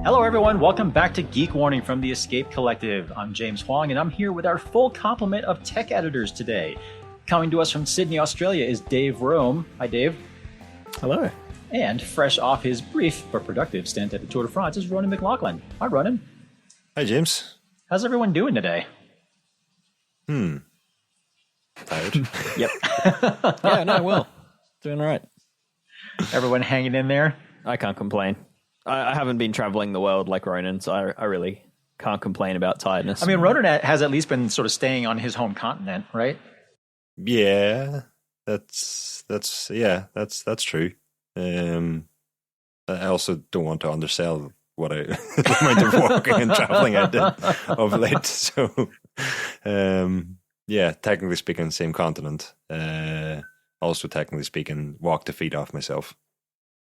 Hello everyone, welcome back to Geek Warning from the Escape Collective. I'm James Huang and I'm here with our full complement of tech editors today. Coming to us from Sydney, Australia is Dave Rome. Hi Dave. Hello. And fresh off his brief but productive stint at the Tour de France is Ronan McLaughlin. Hi Ronan. Hi James. How's everyone doing today? Tired. Yep. Yeah, no, well, doing all right. Everyone hanging in there? I can't complain. I haven't been traveling the world like Ronan, so I really can't complain about tiredness. I mean, Ronan has at least been sort of staying on his home continent, right? Yeah, that's true. I also don't want to undersell what the amount of walking and traveling I did of late. So, yeah, technically speaking, same continent. Also, technically speaking, walk the feet off myself,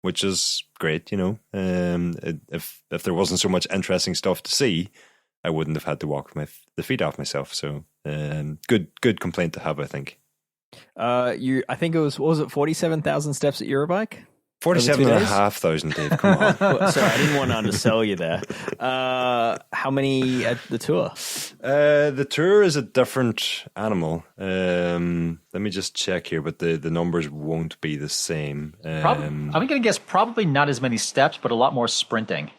which is great, you know. If there wasn't so much interesting stuff to see, I wouldn't have had to walk the feet off myself. So, good complaint to have, I think. I think it was it 47,000 steps at Eurobike? 47,500, Dave. Come on. Sorry, I didn't want to undersell you there. How many at the Tour? The Tour is a different animal. Let me just check here, but the numbers won't be the same. I'm going to guess probably not as many steps, but a lot more sprinting.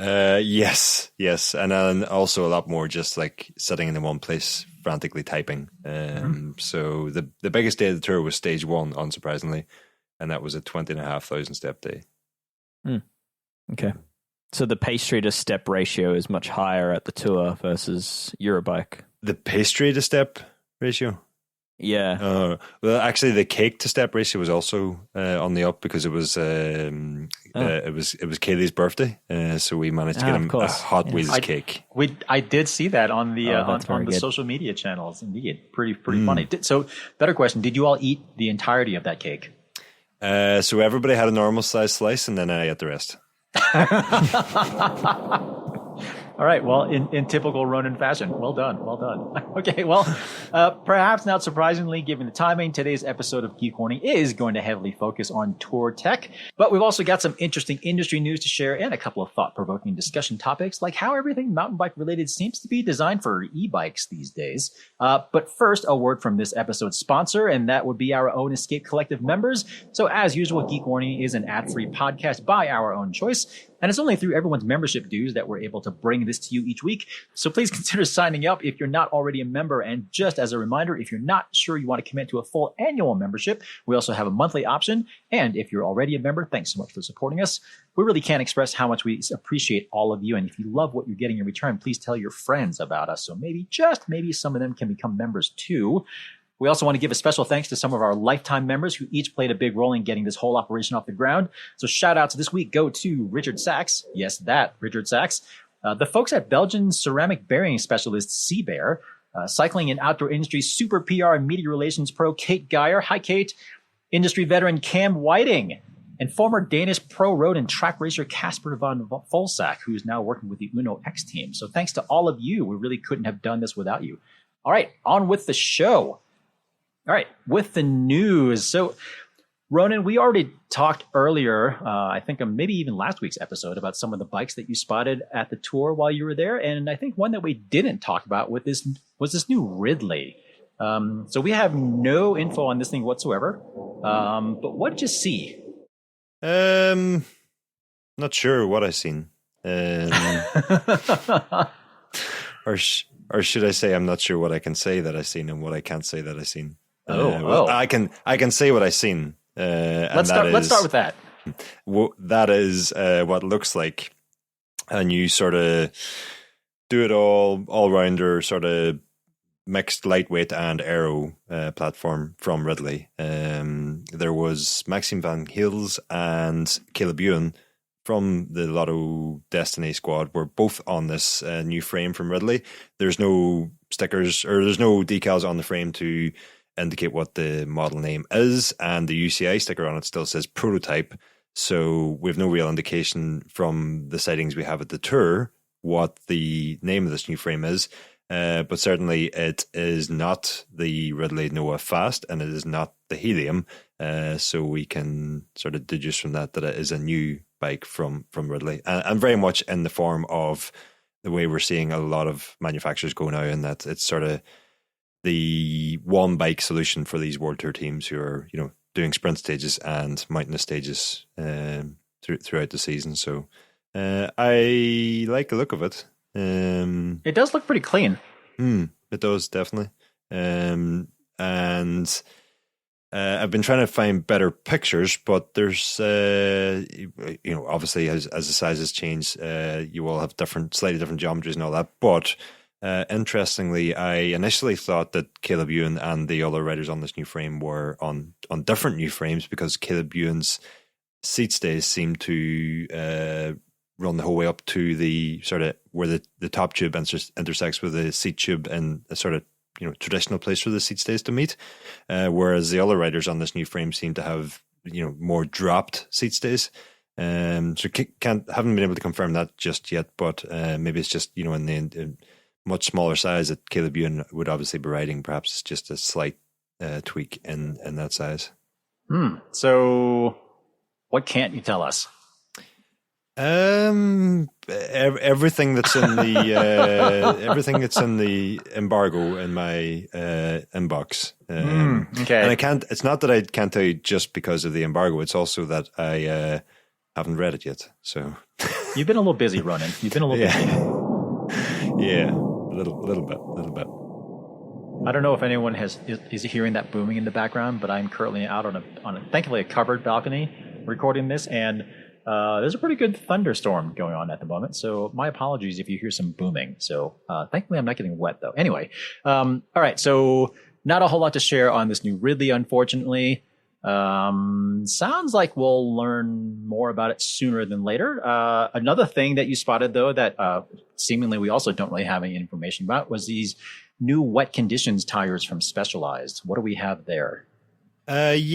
Yes, and then also a lot more just like sitting in one place, frantically typing. So the biggest day of the Tour was stage 1, unsurprisingly. And that was a 20,500 step day. Okay. So the pastry to step ratio is much higher at the Tour versus Eurobike. The pastry to step ratio? Yeah. Well, actually, the cake to step ratio was also on the up because it was Kaylee's birthday, so we managed to get him a Hot Wheels cake. I did see that on the on the social media channels. Indeed, pretty funny. So, better question: did you all eat the entirety of that cake? So everybody had a normal size slice, and then I ate the rest. All right. Well, in typical Ronan fashion. Well done. Okay. Well, perhaps not surprisingly, given the timing, today's episode of Geek Warning is going to heavily focus on tour tech. But we've also got some interesting industry news to share and a couple of thought-provoking discussion topics, like how everything mountain bike related seems to be designed for e-bikes these days. But first, a word from this episode's sponsor, and that would be our own Escape Collective members. So as usual, Geek Warning is an ad-free podcast by our own choice. And it's only through everyone's membership dues that we're able to bring this to you each week. So please consider signing up if you're not already a member. And just as a reminder, if you're not sure you want to commit to a full annual membership, we also have a monthly option. And if you're already a member, thanks so much for supporting us. We really can't express how much we appreciate all of you. And if you love what you're getting in return, please tell your friends about us. So maybe, just maybe, some of them can become members too. We also want to give a special thanks to some of our lifetime members who each played a big role in getting this whole operation off the ground. So shout outs this week go to Richard Sachs. Yes, that Richard Sachs. The folks at Belgian ceramic bearing specialist Seabear, cycling and outdoor industry super PR and media relations pro Kate Geyer. Hi, Kate. Industry veteran Cam Whiting. And former Danish pro road and track racer Casper van Volsack, who is now working with the Uno X team. So thanks to all of you. We really couldn't have done this without you. All right, on with the show. All right, with the news. So, Ronan, we already talked earlier, I think maybe even last week's episode, about some of the bikes that you spotted at the Tour while you were there. And I think one that we didn't talk about was this new Ridley. So we have no info on this thing whatsoever. But what did you see? Not sure what I've seen. Or should I say I'm not sure what I can say that I've seen and what I can't say that I've seen? I can say what I've seen. Let's start with that. That is what looks like a new sort of all-rounder sort of mixed lightweight and aero platform from Ridley. There was Maxime Van Heels and Caleb Ewan from the Lotto Destiny squad were both on this new frame from Ridley. There's no stickers or there's no decals on the frame to indicate what the model name is, and the UCI sticker on it still says prototype. So we have no real indication from the sightings we have at the Tour what the name of this new frame is. But certainly it is not the Ridley Noah Fast, and it is not the Helium. So we can sort of deduce from that it is a new bike from Ridley, and very much in the form of the way we're seeing a lot of manufacturers go now, in that it's sort of the one bike solution for these World Tour teams who are, doing sprint stages and mountainous stages throughout the season. So I like the look of it. It does look pretty clean. It does, definitely. And I've been trying to find better pictures, but there's, obviously as the sizes change, you will have slightly different geometries and all that. But interestingly, I initially thought that Caleb Ewan and the other riders on this new frame were on different new frames, because Caleb Ewan's seat stays seem to run the whole way up to the sort of where the top tube intersects with the seat tube, and a sort of traditional place for the seat stays to meet, whereas the other riders on this new frame seem to have more dropped seat stays. So haven't been able to confirm that just yet, but maybe it's just in the much smaller size that Caleb Ewan would obviously be riding. Perhaps it's just a slight tweak in that size. So what can't you tell us? Everything that's in the embargo in my inbox. Okay. And it's not that I can't tell you just because of the embargo. It's also that I haven't read it yet. So you've been a little busy running. You've been a little busy. Yeah, a little bit. I don't know if anyone is hearing that booming in the background, but I'm currently out on a thankfully a covered balcony recording this, and there's a pretty good thunderstorm going on at the moment. So my apologies if you hear some booming. So thankfully I'm not getting wet though. Anyway, all right. So not a whole lot to share on this new Ridley, unfortunately. Sounds like we'll learn more about it sooner than later. Another thing that you spotted though that seemingly we also don't really have any information about was these new wet conditions tires from Specialized. What do we have there? These,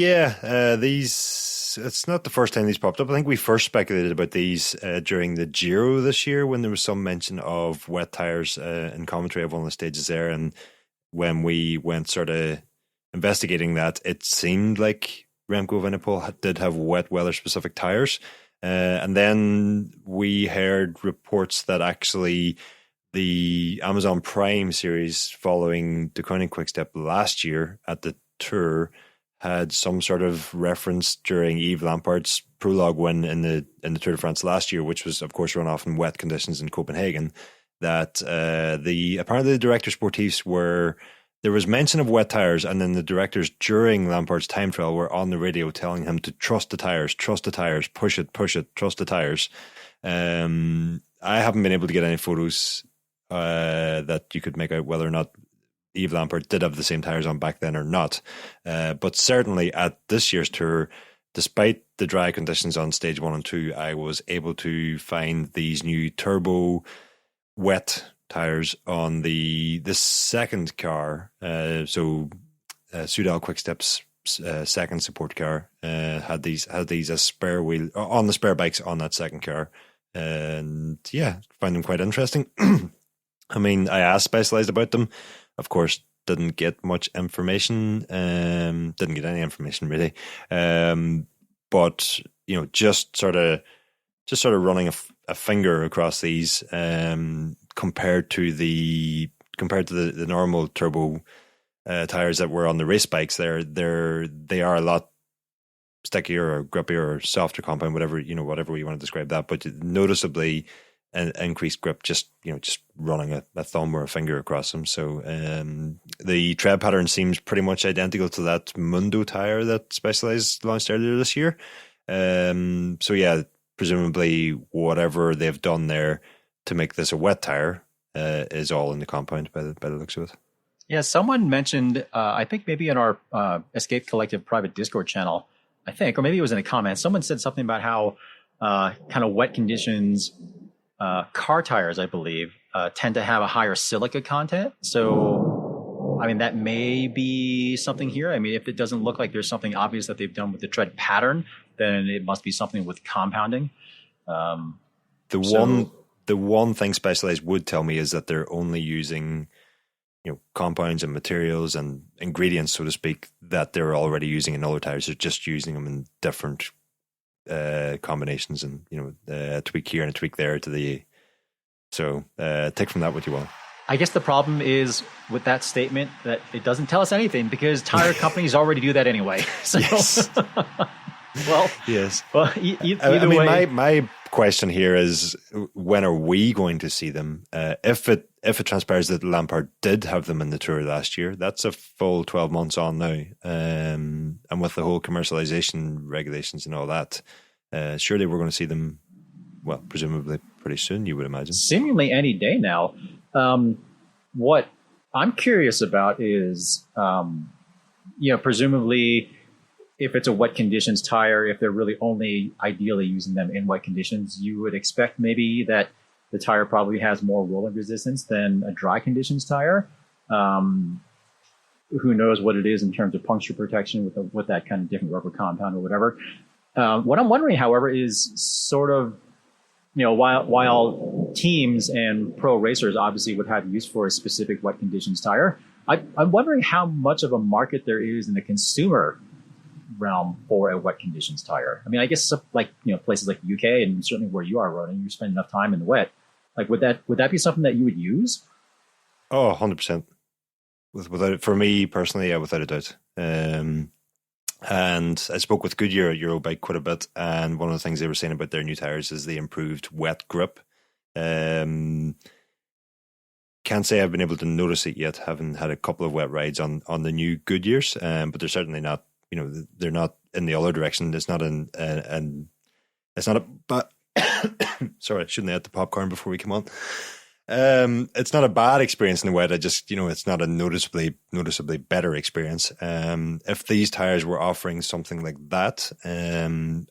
it's not the first time these popped up. I think we first speculated about these during the Giro this year, when there was some mention of wet tires in commentary of one of the stages there. And when we went sort of investigating that, it seemed like Remco Evenepoel did have wet weather specific tires. And then we heard reports that actually the Amazon Prime series following Ducati Quick-Step last year at the Tour had some sort of reference during Yves Lampart's prologue win in the Tour de France last year, which was of course run off in wet conditions in Copenhagen, that apparently the directors sportifs there was mention of wet tires, and then the directors during Lampart's time trial were on the radio telling him to trust the tires, push it, trust the tires. I haven't been able to get any photos that you could make out whether or not Yves Lampart did have the same tires on back then or not. But certainly at this year's Tour, despite the dry conditions on stage 1 and 2, I was able to find these new turbo wet tires on the second car. So Soudal Quick-Step's second support car had these as spare wheel on the spare bikes on that second car, and found them quite interesting. I mean, I asked Specialized about them, of course, didn't get much information, didn't get any information really, but just sort of running a finger across these, compared to the normal turbo tires that were on the race bikes, they are a lot stickier or grippier or softer compound, whatever you want to describe that, but noticeably an increased grip, just running a thumb or a finger across them. So the tread pattern seems pretty much identical to that Mundo tire that Specialized launched earlier this year. So yeah, presumably whatever they've done there to make this a wet tire is all in the compound by the looks of it. Yeah, someone mentioned, I think maybe in our Escape Collective private Discord channel, I think, or maybe it was in a comment, someone said something about how kind of wet conditions car tires, I believe, tend to have a higher silica content. So, I mean, that may be something here. I mean, if it doesn't look like there's something obvious that they've done with the tread pattern, then it must be something with compounding. The one thing Specialized would tell me is that they're only using compounds and materials and ingredients, so to speak, that they're already using in other tires. They're just using them in different combinations, and a tweak here and a tweak there to the. So take from that what you want. I guess the problem is with that statement that it doesn't tell us anything because tire companies already do that anyway. So, yes. Yes. Well, either way, my question here is, when are we going to see them? If it transpires that Lampard did have them in the Tour last year, that's a full 12 months on now. And with the whole commercialization regulations and all that, surely we're going to see them, well, presumably pretty soon, you would imagine. Seemingly any day now. What I'm curious about is, presumably if it's a wet conditions tire, if they're really only ideally using them in wet conditions, you would expect maybe that the tire probably has more rolling resistance than a dry conditions tire. Who knows what it is in terms of puncture protection with that kind of different rubber compound or whatever. What I'm wondering, however, is sort of, while teams and pro racers obviously would have use for a specific wet conditions tire, I'm wondering how much of a market there is in the consumer realm for a wet conditions tire. I mean, I guess places like the UK and certainly where you are, Ronan, you spend enough time in the wet. Like, would that be something that you would use? Oh, 100%. Without, for me personally, yeah, without a doubt. And I spoke with Goodyear at Eurobike quite a bit, and one of the things they were saying about their new tires is the improved wet grip. Can't say I've been able to notice it yet, having had a couple of wet rides on the new Goodyears, but they're certainly not, they're not in the other direction. It's not but sorry, shouldn't have had the popcorn before we came on. It's not a bad experience in the wet. I just, it's not a noticeably better experience. If these tires were offering something like that, and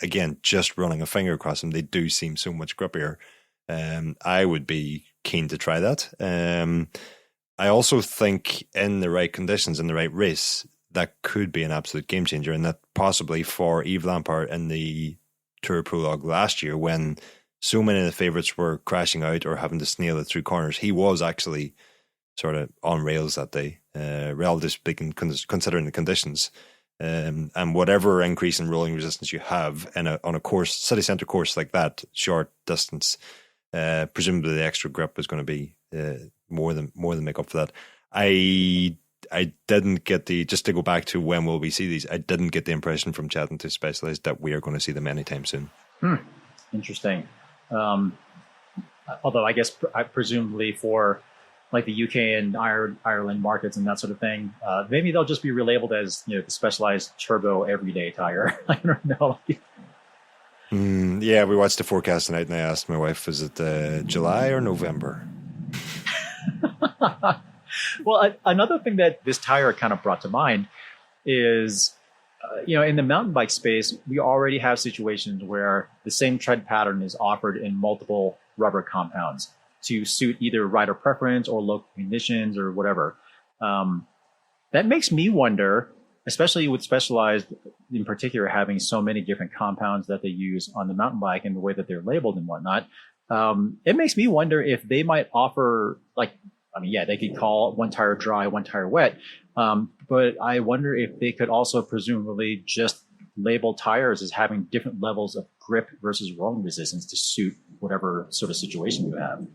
again, just running a finger across them, they do seem so much grippier. I would be keen to try that. I also think in the right conditions, in the right race, that could be an absolute game changer, and that possibly for Yves Lampard in the Tour Prologue last year, when so many of the favourites were crashing out or having to snail it through corners, he was actually sort of on rails that day, relatively speaking, considering the conditions. And whatever increase in rolling resistance you have on a course, city centre course like that, short distance, presumably the extra grip is going to be more than make up for that. I didn't get just to go back to when will we see these, I didn't get the impression from chatting to Specialized that we are going to see them anytime soon. Interesting. Although I guess presumably for like the UK and Ireland markets and that sort of thing, maybe they'll just be relabeled as the Specialized Turbo Everyday tire. I don't know. Yeah, we watched the forecast tonight, and I asked my wife, "Is it July or November?" Well, another thing that this tire kind of brought to mind is, in the mountain bike space, we already have situations where the same tread pattern is offered in multiple rubber compounds to suit either rider preference or local conditions or whatever. That makes me wonder, especially with Specialized in particular having so many different compounds that they use on the mountain bike and the way that they're labeled and whatnot. It makes me wonder if they might offer, they could call one tire dry, one tire wet. But I wonder if they could also presumably just label tires as having different levels of grip versus rolling resistance to suit whatever sort of situation you have.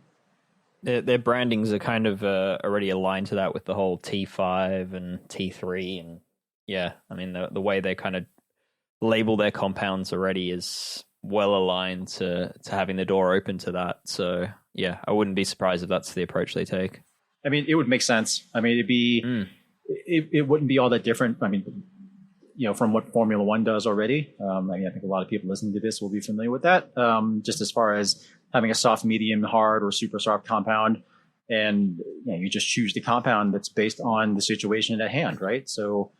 Their brandings are kind of already aligned to that with the whole T5 and T3. And yeah, I mean, the way they kind of label their compounds already is well aligned to having the door open to that. So yeah, I wouldn't be surprised if that's the approach they take. I mean, it would make sense. I mean, it'd be... It wouldn't be all that different. I mean, from what Formula One does already. I think a lot of people listening to this will be familiar with that. Just as far as having a soft, medium, hard, or super soft compound, and you just choose the compound that's based on the situation at hand, right? So,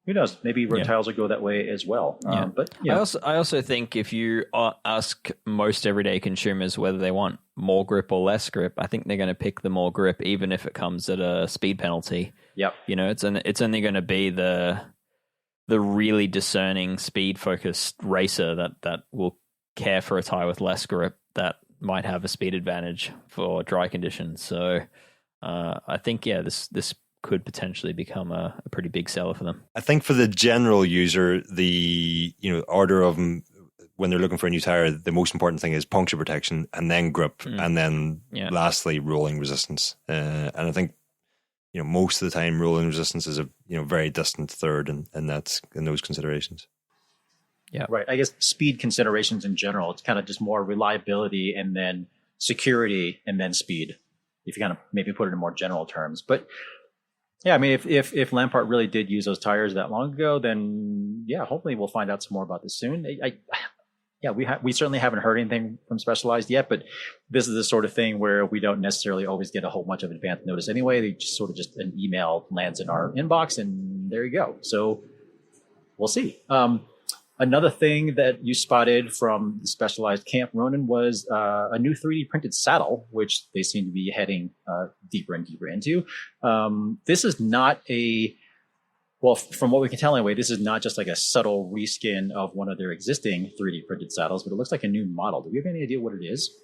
who knows? Maybe reptiles will go that way as well. But I also think if you ask most everyday consumers whether they want more grip or less grip, I think they're going to pick the more grip, even if it comes at a speed penalty. Yep. It's only going to be the really discerning, speed focused racer that will care for a tire with less grip that might have a speed advantage for dry conditions. So I think this could potentially become a pretty big seller for them. I think for the general user, the order of them when they're looking for a new tire, the most important thing is puncture protection, and then grip, and then lastly rolling resistance. And I think most of the time rolling resistance is a very distant third, and that's in those considerations. Yeah, right. I guess speed considerations in general, it's kind of just more reliability and then security and then speed, if you kind of maybe put it in more general terms. But yeah, I mean, if Lampard really did use those tires that long ago, then yeah, hopefully we'll find out some more about this soon. We certainly haven't heard anything from Specialized yet, but this is the sort of thing where we don't necessarily always get a whole bunch of advance notice anyway. They just sort of an email lands in our inbox, and there you go. So we'll see. Another thing that you spotted from the Specialized Camp Ronin was a new 3D printed saddle, which they seem to be heading deeper and deeper into. This is not from what we can tell anyway, this is not just like a subtle reskin of one of their existing 3D printed saddles, but it looks like a new model. Do you have any idea what it is?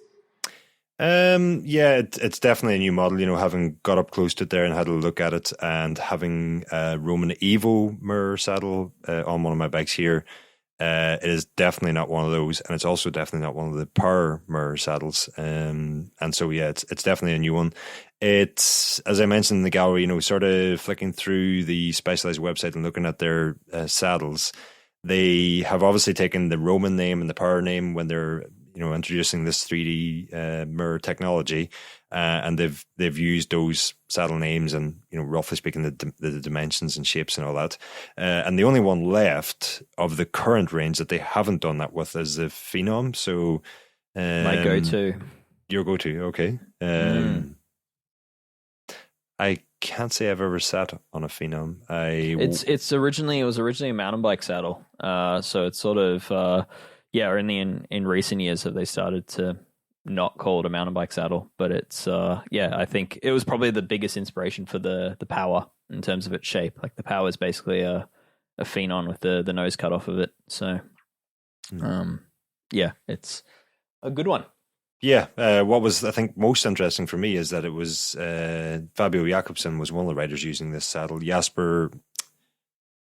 It's definitely a new model. Having got up close to it there and had a look at it, and having a Roman Evo mirror saddle on one of my bikes here, it is definitely not one of those, and it's also definitely not one of the power mirror saddles. And so it's definitely a new one. It's, as I mentioned in the gallery, sort of flicking through the Specialized website and looking at their saddles. They have obviously taken the Roman name and the power name when they're introducing this 3D mirror technology, and they've used those saddle names and roughly speaking the dimensions and shapes and all that. And the only one left of the current range that they haven't done that with is the Phenom. So my go-to, your go-to, okay. I can't say I've ever sat on a Phenom. It was originally a mountain bike saddle. So it's sort of in recent years have they started to not call it a mountain bike saddle, but it's I think it was probably the biggest inspiration for the power in terms of its shape. Like the power is basically a Phenom with the nose cut off of it. So it's a good one. Yeah, what was I think most interesting for me is that it was Fabio Jakobsen was one of the riders using this saddle. Casper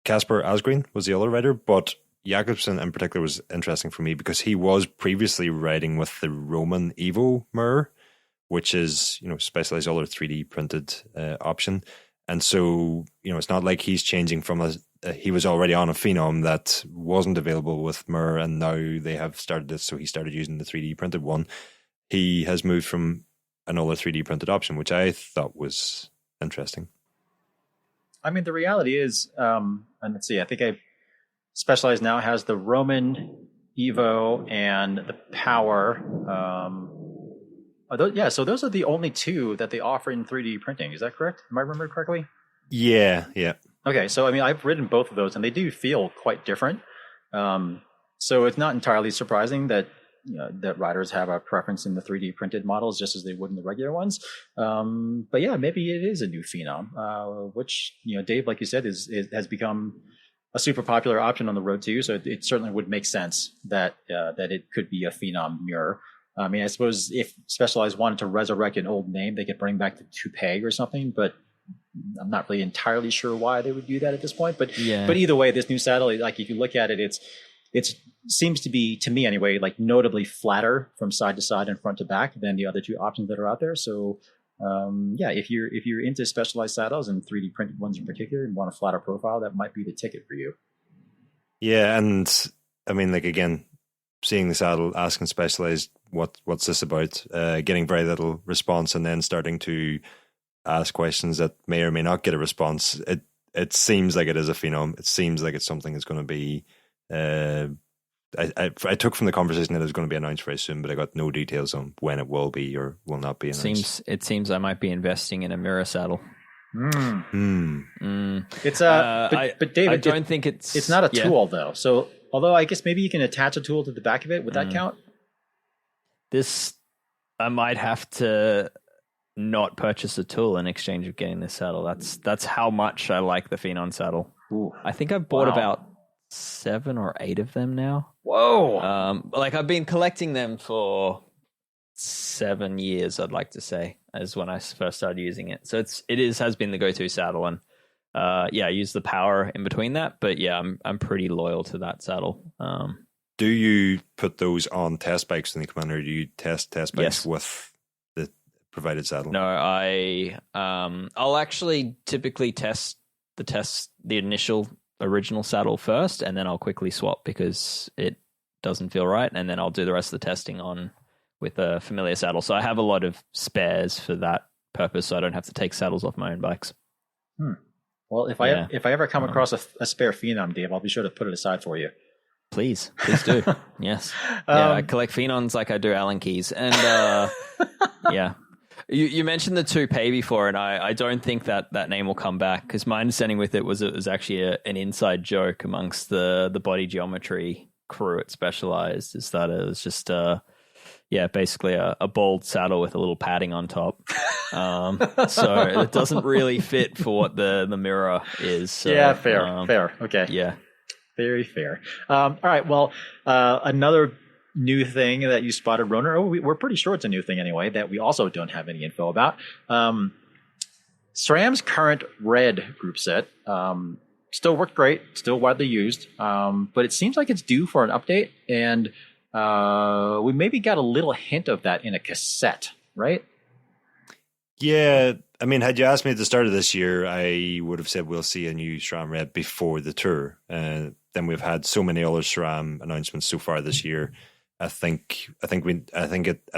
Asgreen was the other rider, but Jakobsen in particular was interesting for me because he was previously riding with the Roman Evo mirror, which is Specialized other 3D printed option, and so it's not like he's changing from he was already on a Phenom that wasn't available with mirror, and now they have started this, so he started using the 3D printed one. He has moved from another 3D printed option, which I thought was interesting. I mean, the reality is, and let's see, I think Specialized now has the Roman Evo and the Power. So those are the only two that they offer in 3D printing. Is that correct? Am I remembering correctly? Yeah. Okay, so I mean, I've ridden both of those, and they do feel quite different. So it's not entirely surprising that that riders have a preference in the 3D printed models just as they would in the regular ones. But yeah, maybe it is a new Phenom, which, Dave, like you said, has become a super popular option on the road too. So it certainly would make sense that it could be a Phenom mirror. I mean, I suppose if Specialized wanted to resurrect an old name, they could bring back the Toupee or something, but I'm not really entirely sure why they would do that at this point. But either way, this new saddle, like if you look at it, it seems to be, to me anyway, like notably flatter from side to side and front to back than the other two options that are out there. So if you're into Specialized saddles and 3D printed ones in particular and want a flatter profile, that might be the ticket for you. Yeah, and I mean, like again, seeing the saddle, asking Specialized what's this about, getting very little response, and then starting to ask questions that may or may not get a response. It seems like it is a Phenom. It seems like it's something that's going to be. I took from the conversation that it's going to be announced very soon, but I got no details on when it will be or will not be announced. It seems I might be investing in a mirror saddle. It's but David, I don't think it's not a tool though. So although I guess maybe you can attach a tool to the back of it, would that count? This I might have to not purchase a tool in exchange of getting this saddle. That's how much I like the Phenom saddle. Ooh. I think I've bought about 7 or 8 of them now. Whoa! I've been collecting them for 7 years, I'd like to say, is when I first started using it. So has been the go-to saddle, and I use the power in between that. But yeah, I'm pretty loyal to that saddle. Do you put those on test bikes when they come in, or do you test bikes with the provided saddle? No, I'll actually typically test the initial original saddle first, and then I'll quickly swap because it doesn't feel right, and then I'll do the rest of the testing on with a familiar saddle. So I have a lot of spares for that purpose, so I don't have to take saddles off my own bikes. Well, if I ever come across a spare Phenom, Dave, I'll be sure to put it aside for you. Please do. Yes. I collect Phenoms like I do Allen keys, and yeah. You mentioned the toupee before, and I don't think that name will come back, because my understanding with it was actually an inside joke amongst the body geometry crew at Specialized, is that it was just basically a bald saddle with a little padding on top. So it doesn't really fit for what the mirror is. So, yeah, fair. Okay. Yeah. Very fair. All right. Well, another new thing that you spotted, Roner, we're pretty sure it's a new thing anyway, that we also don't have any info about. SRAM's current Red group set still worked great, still widely used, but it seems like it's due for an update, and we maybe got a little hint of that in a cassette, right? Yeah, I mean, had you asked me at the start of this year, I would have said we'll see a new SRAM Red before the tour. Then we've had so many other SRAM announcements so far this year. I think at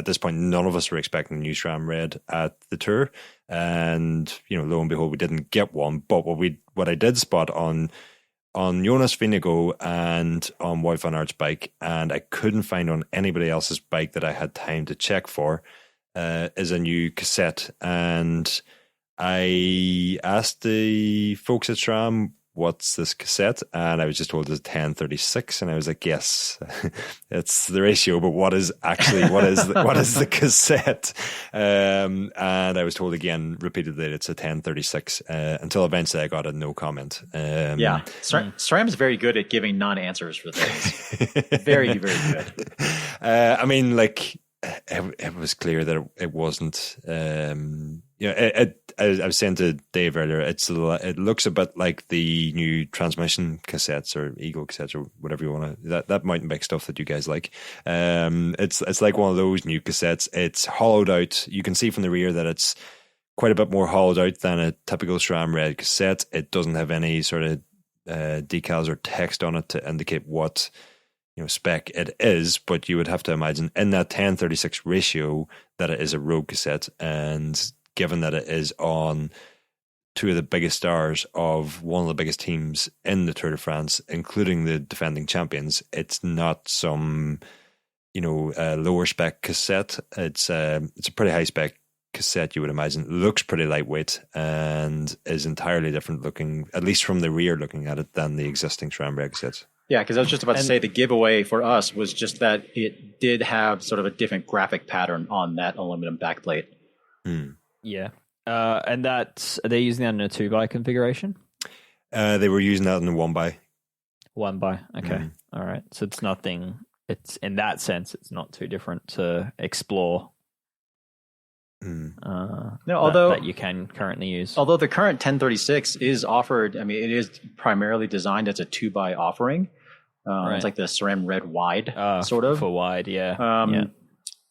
this point none of us were expecting a new SRAM Red at the tour, and lo and behold, we didn't get one. But what I did spot on Jonas Vinigo and on Wout van Aert's bike, and I couldn't find on anybody else's bike that I had time to check for, is a new cassette. And I asked the folks at SRAM, what's this cassette? And I was just told it's 10:36, and I was like, yes, it's the ratio, but what is the cassette? And I was told again repeatedly that it's a 10:36, until eventually I got a no comment. SRAM's very good at giving non-answers for things. Very, very good. I mean, like, it was clear that it wasn't. I was saying to Dave earlier, it looks a bit like the new transmission cassettes or Eagle cassettes or whatever you want to. That mountain bike stuff that you guys like. It's like one of those new cassettes. It's hollowed out. You can see from the rear that it's quite a bit more hollowed out than a typical SRAM Red cassette. It doesn't have any sort of decals or text on it to indicate what spec it is, but you would have to imagine in that 10:36 ratio that it is a road cassette, and given that it is on two of the biggest stars of one of the biggest teams in the Tour de France, including the defending champions, it's not some lower spec cassette. It's a pretty high spec cassette, you would imagine. It looks pretty lightweight and is entirely different looking, at least from the rear looking at it, than the existing SRAM Red cassettes. Yeah, because I was just about to say the giveaway for us was just that it did have sort of a different graphic pattern on that aluminum backplate. Yeah. And are they using that in a 2x configuration? They were using that in the 1x. 1x, okay. All right. So it's in that sense, it's not too different to explore. Although that you can currently use. Although the current 1036 is offered, I mean, it is primarily designed as a 2x offering. Right. It's like the SRAM Red wide, sort of. For wide, yeah.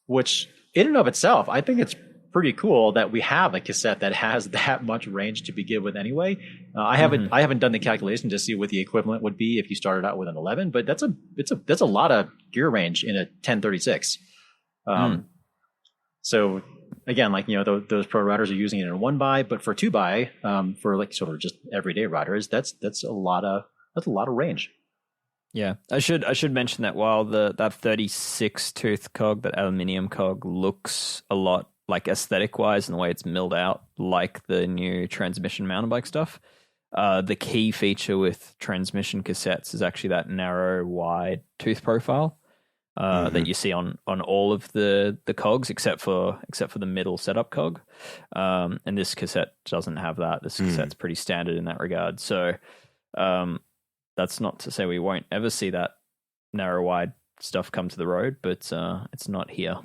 Which, in and of itself, I think it's pretty cool that we have a cassette that has that much range to begin with anyway. I haven't done the calculation to see what the equivalent would be if you started out with an 11, but that's a lot of gear range in a 1036. So again, like, those pro riders are using it in a 1x, but for 2x, for like sort of just everyday riders, that's a lot of range. Yeah, I should mention that while that 36 tooth cog, that aluminium cog, looks a lot like aesthetic wise and the way it's milled out like the new transmission mountain bike stuff, the key feature with transmission cassettes is actually that narrow, wide tooth profile. That you see on all of the cogs except for the middle setup cog, and this cassette doesn't have that. This cassette's pretty standard in that regard. So that's not to say we won't ever see that narrow wide stuff come to the road, but it's not here.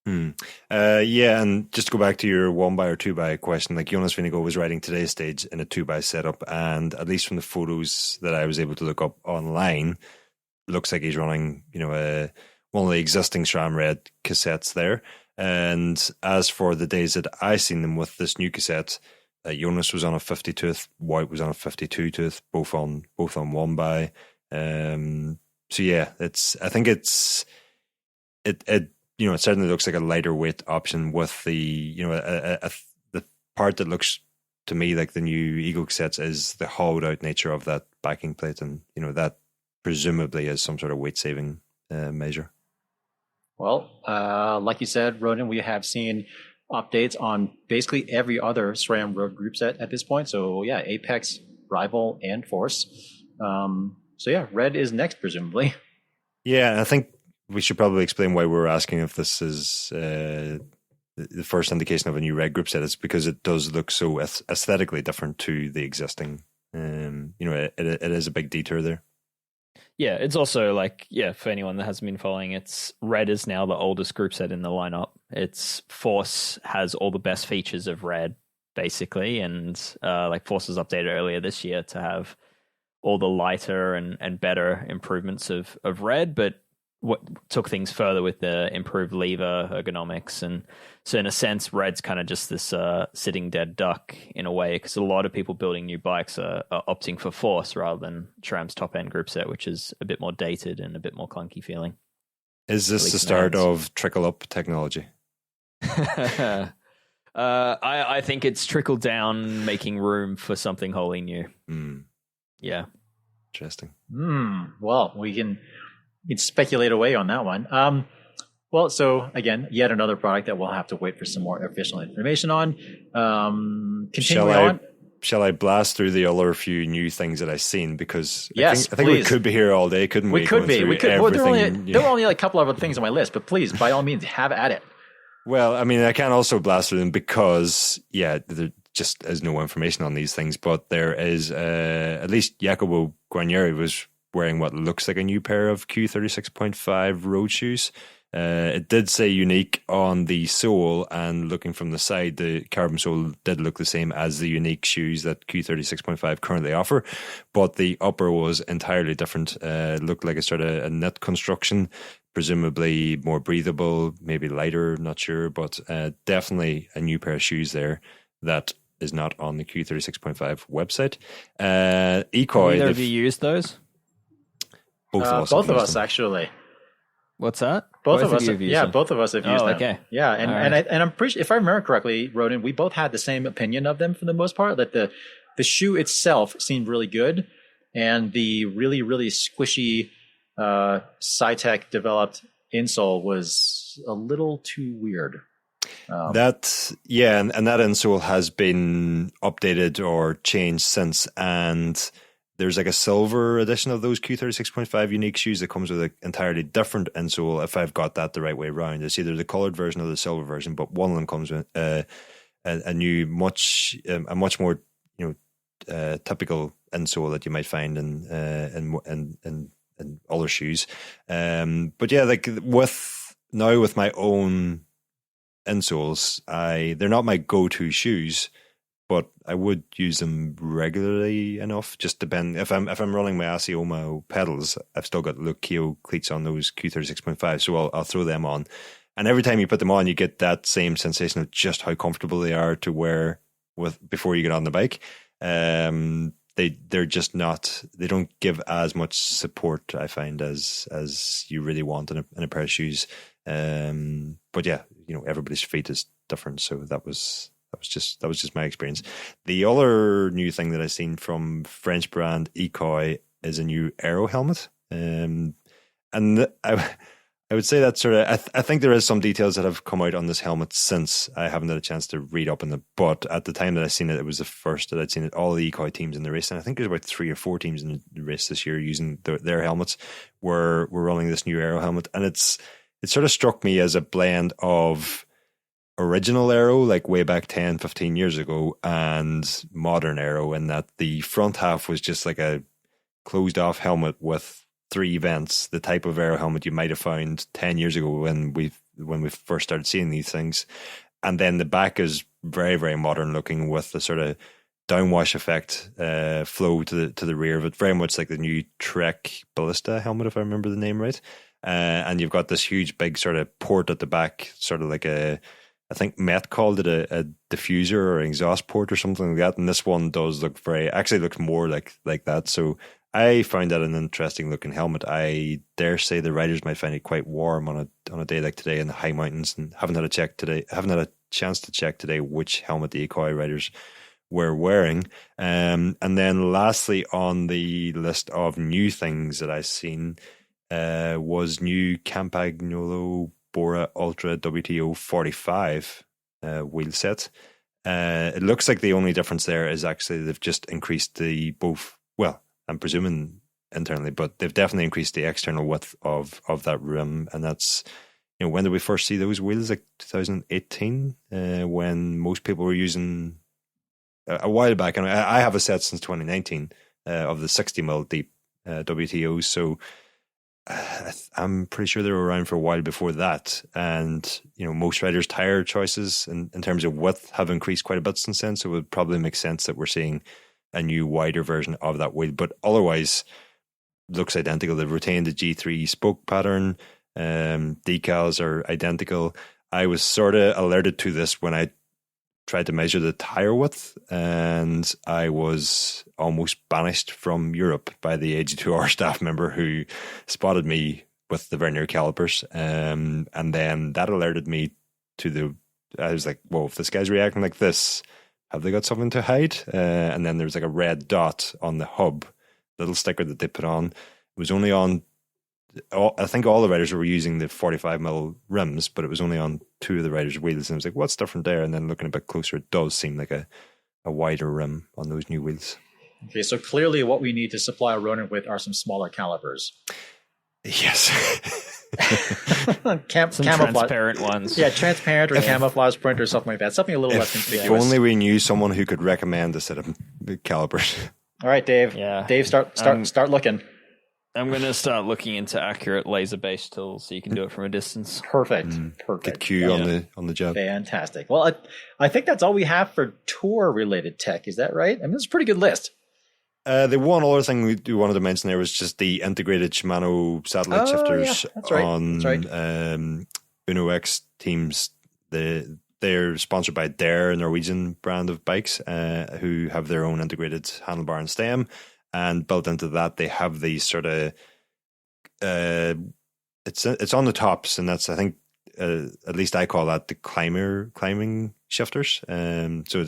Yeah, and just to go back to your 1x or 2x question, like Jonas Vingegaard was riding today's stage in a 2x setup, and at least from the photos that I was able to look up online, looks like he's running, one of the existing SRAM Red cassettes there. And as for the days that I seen them with this new cassette, Jonas was on a 50 tooth, White was on a 52 tooth, both on 1x. So yeah, it certainly looks like a lighter weight option with the the part that looks to me like the new Eagle cassettes is the hollowed out nature of that backing plate, and that presumably is some sort of weight saving measure. Well, like you said, Ronan, we have seen updates on basically every other SRAM Road group set at this point. So yeah, Apex, Rival, and Force. So yeah, Red is next, presumably. Yeah, I think we should probably explain why we're asking if this is the first indication of a new Red group set. It's because it does look so aesthetically different to the existing. It is a big detour there. Yeah, it's also for anyone that hasn't been following, Red is now the oldest group set in the lineup. It's Force has all the best features of Red, basically, and Force was updated earlier this year to have all the lighter and better improvements of Red, but what took things further with the improved lever ergonomics. And so in a sense, Red's kind of just this sitting dead duck in a way, because a lot of people building new bikes are opting for Force rather than SRAM's top end group set, which is a bit more dated and a bit more clunky feeling. Is this the start of trickle up technology? I think it's trickled down, making room for something wholly new. Yeah. Interesting. Well, we can speculate away on that one. Well, so again, yet another product that we'll have to wait for some more official information on. Shall I blast through the other few new things that I've seen? Because I think please. we could be here all day, couldn't we? We could be. Well, there were only a couple of other things on my list, but please, by all means, have at it. Well, I mean, I can also blast through them because, there just is no information on these things. But there is, at least Jacopo Guarnieri was wearing what looks like a new pair of Q36.5 road shoes. It did say unique on the sole, and looking from the side, the carbon sole did look the same as the unique shoes that Q36.5 currently offer, but the upper was entirely different. Looked like a sort of a knit construction, presumably more breathable, maybe lighter, not sure, but definitely a new pair of shoes there that is not on the Q36.5 website. Ekoi. Have you used those? Both of us actually. What's that? Both of us have used them. Both of us have used them. Okay. Yeah, and I'm pretty, if I remember correctly, Ronan, we both had the same opinion of them for the most part. That the shoe itself seemed really good, and the really, really squishy Cytec developed insole was a little too weird. And that insole has been updated or changed since, and there's like a silver edition of those Q36.5 unique shoes that comes with an entirely different insole, if I've got that the right way around. It's either the colored version or the silver version, but one of them comes with a much more typical insole that you might find in other shoes. But yeah, like with my own insoles, they're not my go-to shoes, but I would use them regularly enough. Just depend if I'm running my Asioma pedals, I've still got Lukio cleats on those Q36.5, so I'll throw them on. And every time you put them on, you get that same sensation of just how comfortable they are to wear before you get on the bike. They're just not. They don't give as much support, I find, as you really want in a pair of shoes. But yeah, everybody's feet is different, so that was just my experience. The other new thing that I've seen from French brand Ekoi is a new aero helmet, and I would say that sort of I think there is some details that have come out on this helmet since. I haven't had a chance to read up on it, but at the time that I seen it, it was the first that I'd seen it. All the Ekoi teams in the race, and I think there's about 3 or 4 teams in the race this year using their helmets. Were running this new aero helmet, and it sort of struck me as a blend of original aero, like way back 10, 15 years ago, and modern aero, in that the front half was just like a closed off helmet with 3 vents, the type of aero helmet you might have found 10 years ago when when we first started seeing these things. And then the back is very, very modern looking with the sort of downwash effect flow to the rear of it, very much like the new Trek Ballista helmet, if I remember the name right. And you've got this huge big sort of port at the back, sort of like I think Met called it a diffuser or exhaust port or something like that. And this one does look actually looks more like that. So I found that an interesting looking helmet. I dare say the riders might find it quite warm on a day like today in the high mountains, and haven't had a chance to check today which helmet the Ekoi riders were wearing. And then lastly on the list of new things that I've seen was new Campagnolo Bora Ultra WTO 45 wheel set. It looks like the only difference there is actually they've just increased I'm presuming internally, but they've definitely increased the external width of that rim. And that's, when did we first see those wheels? Like 2018, when most people were using a while back. And I have a set since 2019 of the 60mm deep WTOs. So I'm pretty sure they were around for a while before that. And, most riders' tire choices in terms of width have increased quite a bit since then. So it would probably make sense that we're seeing a new wider version of that wheel, but otherwise looks identical. They've retained the G3 spoke pattern. Decals are identical. I was sort of alerted to this when I tried to measure the tire width, and I was almost banished from Europe by the AG2R staff member who spotted me with the vernier calipers. And then that alerted me I was like, whoa, if this guy's reacting like this, have they got something to hide? And then there was like a red dot on the hub, little sticker that they put on. It was only on, I think all the riders were using the 45mm rims, but it was only on 2 of the riders' wheels. And I was like, what's different there? And then looking a bit closer, it does seem like a wider rim on those new wheels. Okay, so clearly what we need to supply Ronin with are some smaller calipers. Yes. Some camouflage. transparent ones. Yeah, transparent or camouflage print or something like that. Something a little less conspicuous. If only we knew someone who could recommend a set of calipers. All right, Dave. Yeah. Dave, start looking. I'm going to start looking into accurate laser-based tools so you can do it from a distance. Perfect. Get Q on the job. Fantastic. Well, I think that's all we have for tour-related tech. Is that right? I mean, it's a pretty good list. The one other thing we wanted to mention there was just the integrated Shimano satellite shifters on Uno X teams. They're sponsored by Dare, a Norwegian brand of bikes, who have their own integrated handlebar and stem. And built into that, they have these sort of it's on the tops, and that's, I think, at least I call that the climbing shifters. So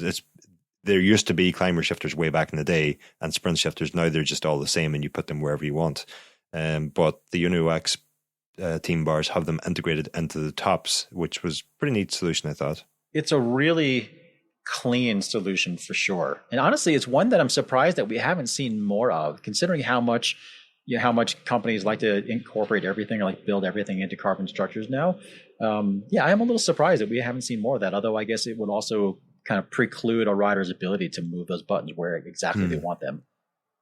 there used to be climber shifters way back in the day, and sprint shifters. Now they're just all the same, and you put them wherever you want. But the Uno X team bars have them integrated into the tops, which was a pretty neat solution, I thought. It's a really clean solution for sure. And honestly, it's one that I'm surprised that we haven't seen more of, considering how much companies like to incorporate everything or like build everything into carbon structures now. I am a little surprised that we haven't seen more of that, although I guess it would also kind of preclude a rider's ability to move those buttons where exactly they want them.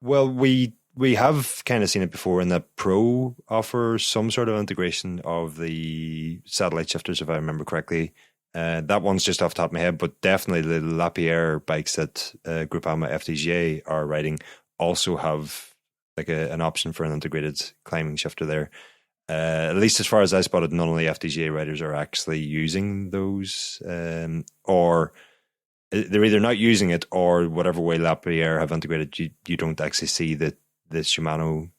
Well, we have kind of seen it before in that Pro offers some sort of integration of the satellite shifters, if I remember correctly. That one's just off the top of my head, but definitely the Lapierre bikes that Groupama FDGA are riding also have like an option for an integrated climbing shifter there. At least as far as I spotted, none of the FDGA riders are actually using those, or they're either not using it, or whatever way Lapierre have integrated, you don't actually see the Shimano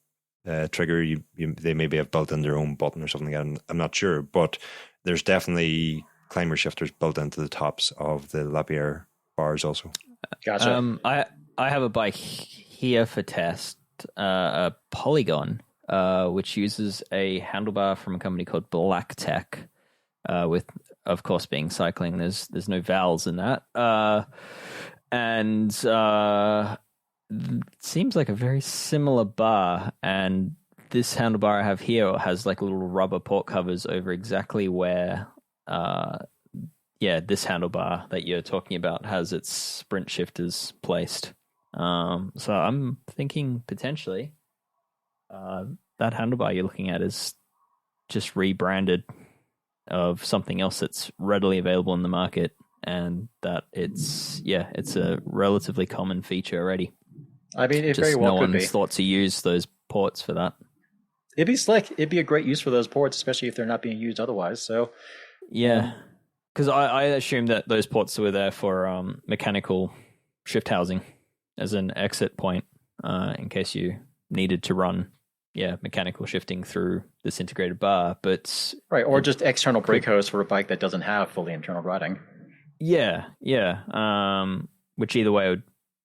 trigger. They maybe have built in their own button or something. I'm not sure, but there's definitely climber shifters built into the tops of the Lapierre bars also. Gotcha. I have a bike here for test, a Polygon, which uses a handlebar from a company called Black Tech, with, of course, being cycling. There's no vowels in that, and it seems like a very similar bar. And this handlebar I have here has like little rubber port covers over exactly where this handlebar that you're talking about has its sprint shifters placed. So I'm thinking potentially that handlebar you're looking at is just rebranded of something else that's readily available in the market, and that it's a relatively common feature already. I mean, it Just very well no could be. one's thought to use those ports for that. It'd be slick. It'd be a great use for those ports, especially if they're not being used otherwise. So, yeah, because I assumed that those ports were there for mechanical shift housing as an exit point in case you needed to run mechanical shifting through this integrated bar, but right, or just external brake hose for a bike that doesn't have fully internal routing. Which either way would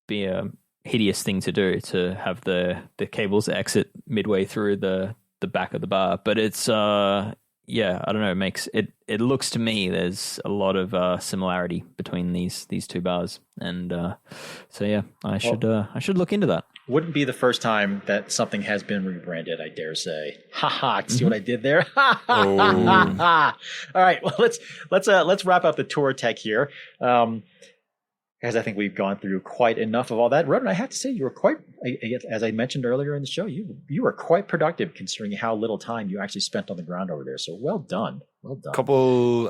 be a hideous thing to do, to have the cables exit midway through the back of the bar. But it's I don't know, it makes it looks to me there's a lot of similarity between these two bars, and I should look into that. Wouldn't be the first time that something has been rebranded, I dare say. See what I did there? All right, well let's wrap up the tour tech here. As I think we've gone through quite enough of all that. Roden, I have to say you were quite, as I mentioned earlier in the show, you were quite productive considering how little time you actually spent on the ground over there. So well done. Well done.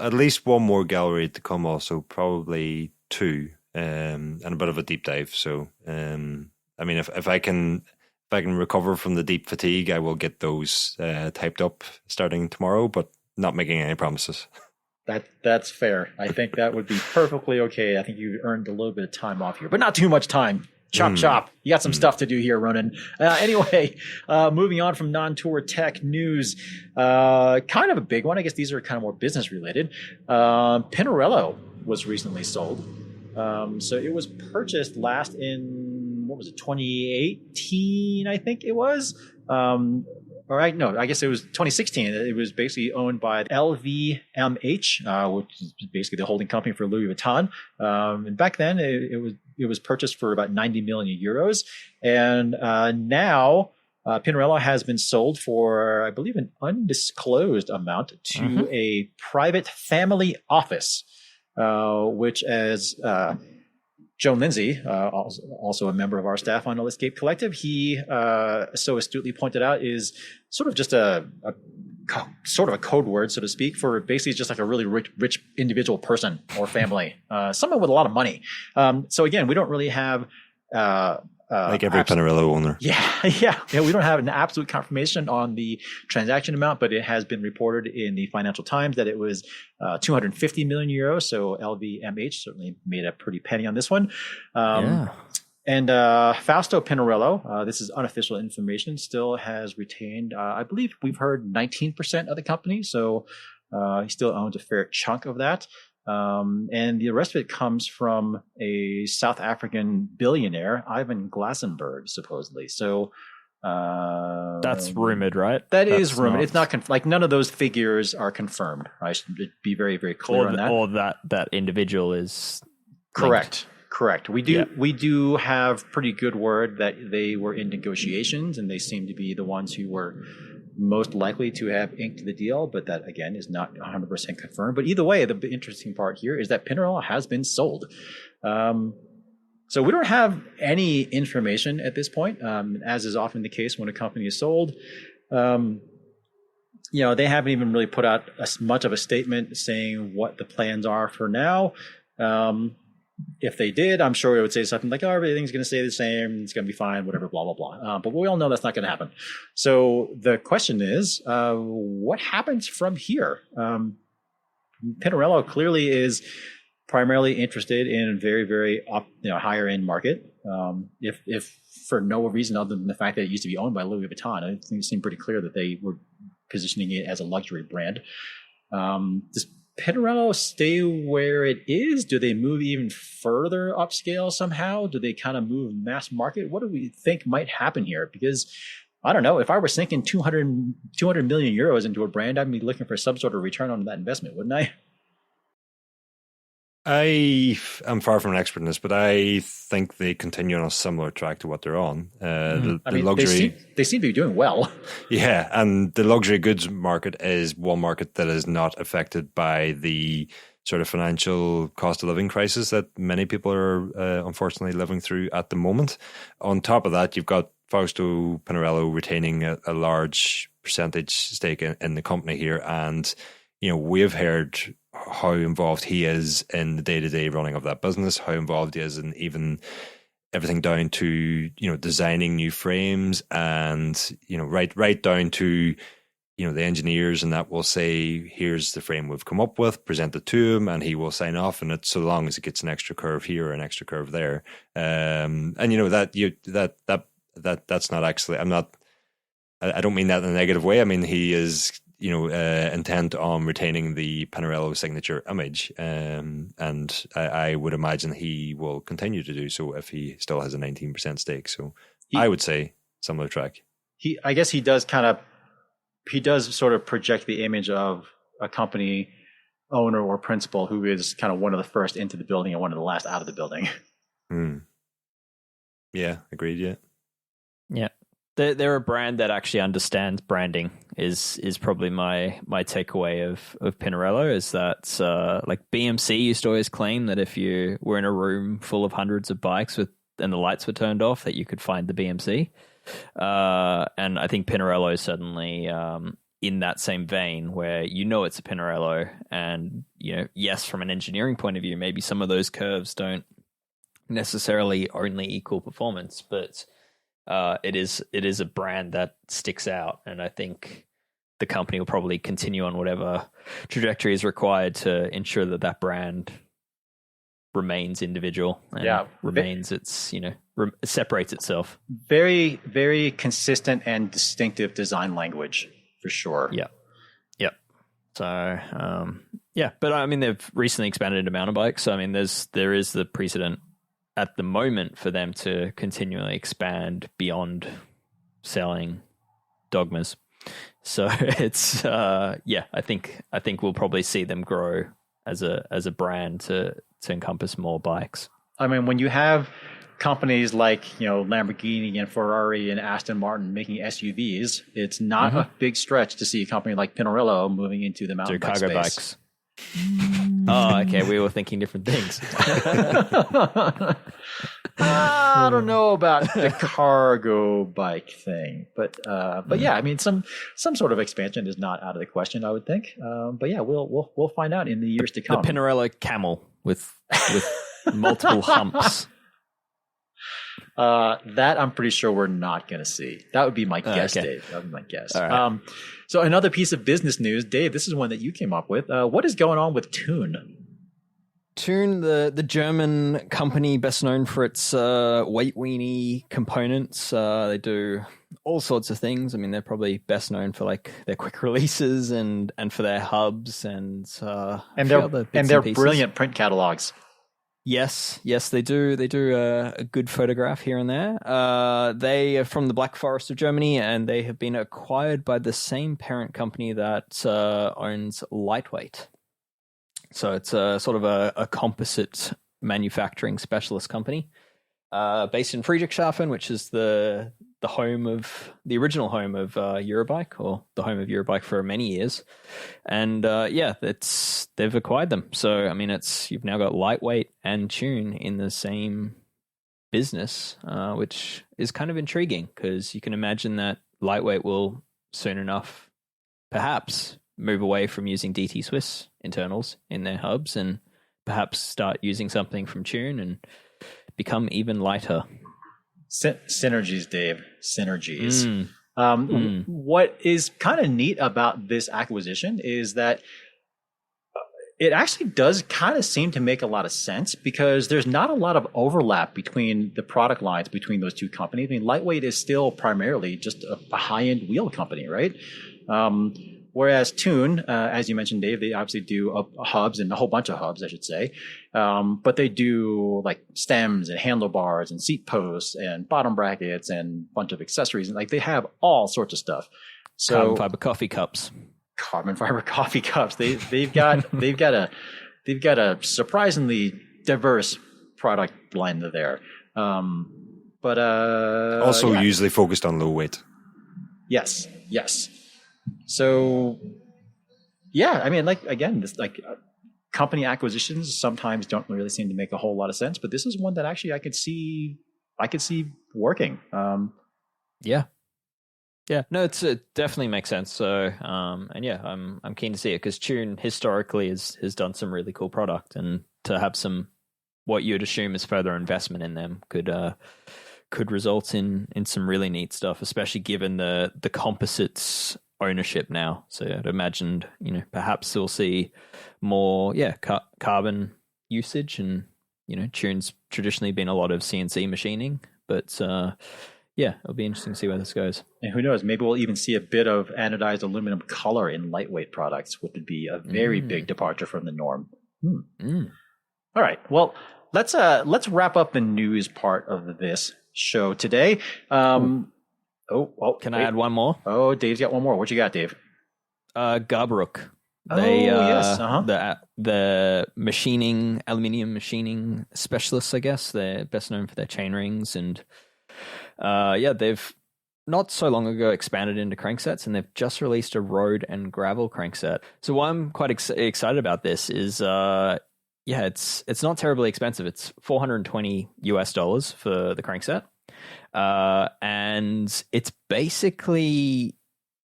At least one more gallery to come also, probably two, and a bit of a deep dive. So, I mean, if I can recover from the deep fatigue, I will get those typed up starting tomorrow, but not making any promises. That's fair. I think that would be perfectly okay. I think you earned a little bit of time off here, but not too much time. Chop. You got some stuff to do here, Ronan. Anyway, moving on from non-tour tech news, kind of a big one. I guess these are kind of more business related. Pinarello was recently sold. So it was purchased last in, 2018, I think it was. I guess it was 2016. It was basically owned by LVMH, which is basically the holding company for Louis Vuitton. And back then, it was purchased for about 90 million euros. And now Pinarello has been sold for, I believe, an undisclosed amount to a private family office, which, as Joan Lindsay, also a member of our staff on Escape Collective, he so astutely pointed out, is sort of just a code word, so to speak, for basically just like a really rich individual person or family, someone with a lot of money. So again, we don't really have like every Pinarello owner. Yeah. We don't have an absolute confirmation on the transaction amount, but it has been reported in the Financial Times that it was 250 million euros. So LVMH certainly made a pretty penny on this one. And Fausto Pinarello, this is unofficial information, still has retained, I believe we've heard 19% of the company. So he still owns a fair chunk of that. And the rest of it comes from a South African billionaire, Ivan Glassenberg, supposedly. So that's rumored, right? That's is rumored. It's not like none of those figures are confirmed. I should be very, very clear on that. Or that individual is correct. Correct. We do have pretty good word that they were in negotiations, and they seem to be the ones who were most likely to have inked the deal, but that again is not 100% confirmed. But either way, the interesting part here is that Pinarello has been sold. So we don't have any information at this point, as is often the case when a company is sold. They haven't even really put out much of a statement saying what the plans are for now. If they did, I'm sure it would say something like, everything's going to stay the same. It's going to be fine, whatever, blah, blah, blah. But we all know that's not going to happen. So the question is, what happens from here? Pinarello clearly is primarily interested in very, very higher end market. If for no reason other than the fact that it used to be owned by Louis Vuitton, I think it seemed pretty clear that they were positioning it as a luxury brand. Does Pinarello stay where it is? Do they move even further upscale somehow? Do they kind of move mass market? What do we think might happen here? Because I don't know, if I were sinking 200 million euros into a brand, I'd be looking for some sort of return on that investment, wouldn't I? I am far from an expert in this, but I think they continue on a similar track to what they're on. Luxury, they seem to be doing well. Yeah, and the luxury goods market is one market that is not affected by the sort of financial cost of living crisis that many people are unfortunately living through at the moment. On top of that, you've got Fausto Pinarello retaining a large percentage stake in the company here, and we've heard how involved he is in the day-to-day running of that business, how involved he is in even everything down to, designing new frames and, right down to, the engineers, and that will say, here's the frame we've come up with, present it to him, and he will sign off on it, so long as it gets an extra curve here or an extra curve there. And that's not actually, I don't mean that in a negative way. I mean, he is, intent on retaining the Pinarello signature image. And I would imagine he will continue to do so if he still has a 19% stake. So I would say similar track. I guess he does sort of project the image of a company owner or principal who is kind of one of the first into the building and one of the last out of the building. Yeah, agreed. Yeah. Yeah. They're a brand that actually understands branding is probably my takeaway of Pinarello, is that like BMC used to always claim that if you were in a room full of hundreds of bikes and the lights were turned off, that you could find the BMC. And I think Pinarello is certainly in that same vein, where it's a Pinarello, and yes, from an engineering point of view, maybe some of those curves don't necessarily only equal performance, but it is a brand that sticks out, and I think the company will probably continue on whatever trajectory is required to ensure that brand remains individual and remains its, separates itself. Very, very consistent and distinctive design language, for sure. Yeah. So, but I mean, they've recently expanded into mountain bikes. So, I mean, there is the precedent at the moment for them to continually expand beyond selling dogmas. So it's, I think we'll probably see them grow as a brand to encompass more bikes. I mean, when you have companies like, Lamborghini and Ferrari and Aston Martin making SUVs, it's not a big stretch to see a company like Pinarello moving into the mountain bike cargo space. Bikes. Oh, okay. We were thinking different things. I don't know about the cargo bike thing, but yeah, I mean, some sort of expansion is not out of the question, I would think. But yeah, we'll find out in the years to come. The Pinarello Camel with multiple humps. That I'm pretty sure we're not going to see. That would be my guess, okay. Dave. That would be my guess. Right. So another piece of business news, Dave, this is one that you came up with. What is going on with Tune? Tune, the German company best known for its weight-weenie components. They do all sorts of things. I mean, they're probably best known for like their quick releases and for their hubs and their brilliant print catalogs. Yes, they do. They do a good photograph here and there. They are from the Black Forest of Germany, and they have been acquired by the same parent company that owns Lightweight. So it's sort of a composite manufacturing specialist company based in Friedrichshafen, which is the original home of Eurobike, or the home of Eurobike for many years. And they've acquired them. So I mean, you've now got Lightweight and Tune in the same business, which is kind of intriguing, because you can imagine that Lightweight will soon enough perhaps move away from using DT Swiss internals in their hubs and perhaps start using something from Tune and become even lighter. Synergies, Dave. Synergies. What is kind of neat about this acquisition is that it actually does kind of seem to make a lot of sense, because there's not a lot of overlap between the product lines between those two companies. I mean, Lightweight is still primarily just a high-end wheel company, right? Whereas Tune, as you mentioned, Dave, they obviously do hubs, and a whole bunch of hubs, I should say. But they do like stems and handlebars and seat posts and bottom brackets and a bunch of accessories. And like, they have all sorts of stuff. So carbon fiber coffee cups. They've got a surprisingly diverse product line there. Also usually focused on low weight. Yes. So, yeah, I mean, like, again, this company acquisitions sometimes don't really seem to make a whole lot of sense, but this is one that actually I could see working. Yeah, Yeah, no, it definitely makes sense. So, and yeah, I'm keen to see it because Tune historically has done some really cool product, and to have some what you'd assume is further investment in them could result in some really neat stuff, especially given the composites ownership now. So I'd imagined, perhaps we'll see more, carbon usage, and Tune's traditionally been a lot of CNC machining, but it'll be interesting to see where this goes. And who knows, maybe we'll even see a bit of anodized aluminum color in lightweight products, which would be a very big departure from the norm. All right, well, let's wrap up the news part of this show today. Can I add one more? Oh, Dave's got one more. What you got, Dave? Garbaruk. Yes. The machining, aluminium machining specialists, I guess. They're best known for their chain rings, and they've not so long ago expanded into cranksets, and they've just released a road and gravel crankset. So why I'm quite excited about this is, it's not terribly expensive. It's $420 for the crankset, and it's basically,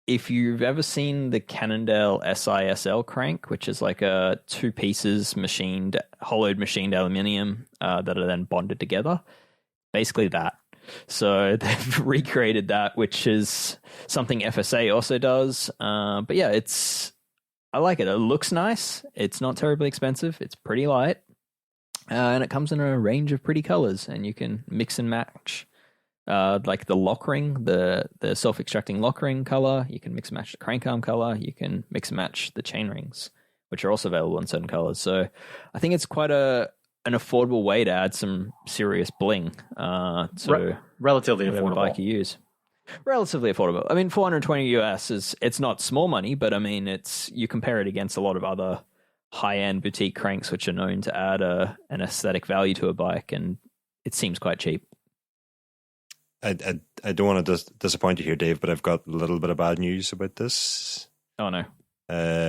if you've ever seen the Cannondale SISL crank, which is like a 2 pieces hollowed machined aluminium that are then bonded together, basically that. So they've recreated that, which is something FSA also does. But yeah, I like it. It looks nice. It's not terribly expensive. It's pretty light. And it comes in a range of pretty colors, and you can mix and match. Like the lock ring, the self-extracting lock ring color. You can mix and match the crank arm color. You can mix and match the chain rings, which are also available in certain colors. So I think it's quite an affordable way to add some serious bling. Relatively affordable. Bike you use. Relatively affordable. I mean, $420 US it's not small money, but I mean, you compare it against a lot of other high-end boutique cranks, which are known to add an aesthetic value to a bike, and it seems quite cheap. I don't want to disappoint you here, Dave, but I've got a little bit of bad news about this. Oh no.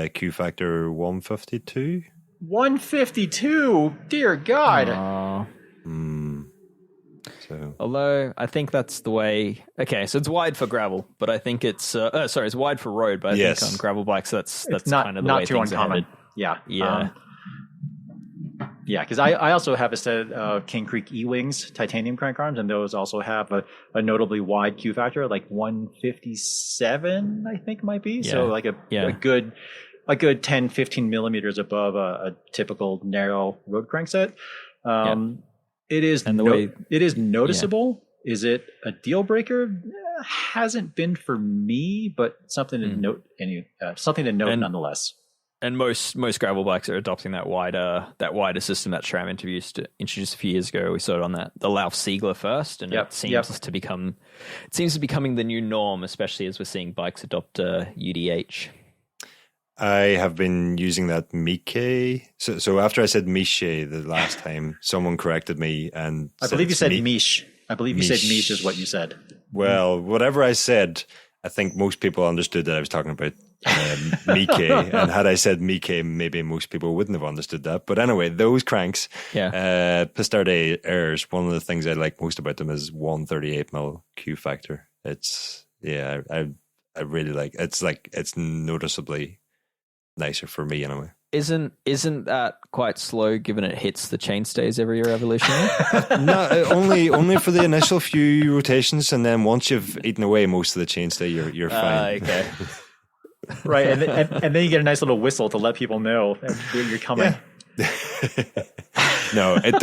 Q factor 152. 152. Dear God. So, although I think that's the way. Okay, so it's wide for gravel, but I think it's it's wide for road, but I think on gravel bikes that's not, kind of the not way too things are uncommon. headed. Yeah, because I also have a set of King Creek E-Wings titanium crank arms, and those also have a notably wide Q factor, like 157, I think might be. So like a good 10, 15 millimeters above a typical narrow road crankset. It is noticeable. Yeah. Is it a deal breaker? Hasn't been for me, but something to note. Something to note nonetheless. And most gravel bikes are adopting that wider system that SRAM introduced a few years ago. We saw it on the Lauf Siegler first, and it seems to be becoming the new norm, especially as we're seeing bikes adopt UDH. I have been using that Miche. So after I said Miche the last time, someone corrected me, and I believe you said Miche. I believe you said Miche is what you said. Well, whatever I said, I think most people understood that I was talking about Miche. And had I said Miche, maybe most people wouldn't have understood that. But anyway, those cranks, Pistarde Airs, one of the things I like most about them is 138mm Q factor. It's I really like it. It's noticeably nicer for me anyway. Isn't that quite slow given it hits the chainstays every revolution? No, only for the initial few rotations, and then once you've eaten away most of the chainstay, you're fine. Okay. Right, and then you get a nice little whistle to let people know that you're coming. Yeah. No, it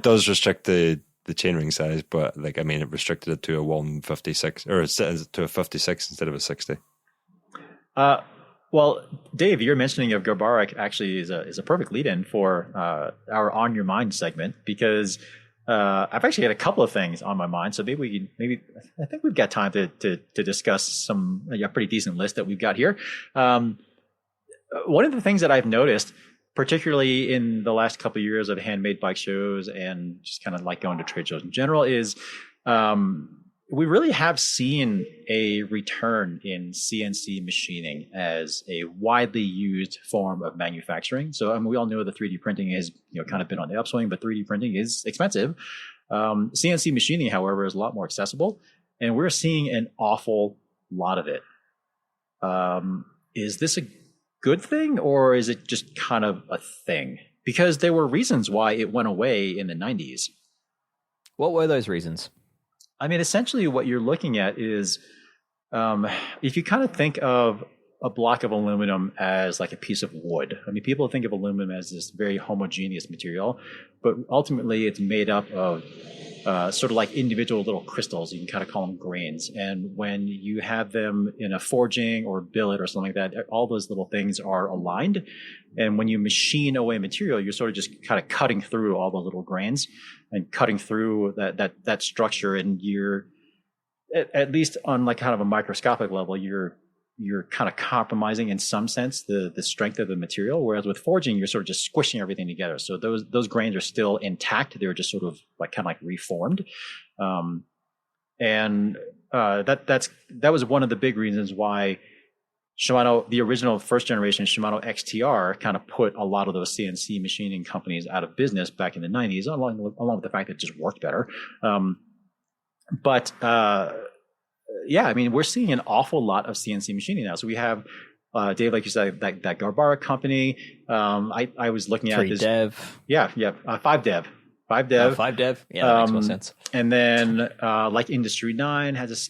does restrict the chainring size, but it restricted it to a 156 or to a 56 instead of a 60. Well, Dave, your mentioning of Garbaruk actually is a perfect lead-in for our On Your Mind segment, because I've actually had a couple of things on my mind. So maybe I think we've got time to discuss some pretty decent list that we've got here. One of the things that I've noticed, particularly in the last couple of years of handmade bike shows and just kind of like going to trade shows in general, is we really have seen a return in CNC machining as a widely used form of manufacturing. So we all know that 3D printing is kind of been on the upswing, but 3D printing is expensive. CNC machining, however, is a lot more accessible, and we're seeing an awful lot of it. Is this a good thing, or is it just kind of a thing? Because there were reasons why it went away in the 90s. What were those reasons? I mean, essentially what you're looking at is, if you kind of think of a block of aluminum as like a piece of wood. I mean, people think of aluminum as this very homogeneous material, but ultimately it's made up of sort of like individual little crystals. You can kind of call them grains. And when you have them in a forging or billet or something like that, all those little things are aligned. And when you machine away material, you're sort of just kind of cutting through all the little grains and cutting through that structure. And you're, at least on like kind of a microscopic level, you're kind of compromising in some sense the strength of the material, whereas with forging you're sort of just squishing everything together. So those grains are still intact; they're just sort of like kind of like reformed, and that was one of the big reasons why Shimano, the original first generation Shimano XTR, kind of put a lot of those CNC machining companies out of business back in the 90s, along with the fact that it just worked better. Yeah, I mean, we're seeing an awful lot of CNC machining now. So we have, Dave, like you said, that Garbaruk company. I was looking at this. 3Dev. Yeah. 5Dev. 5Dev. 5Dev. Yeah, that makes more sense. And then, like Industry 9 has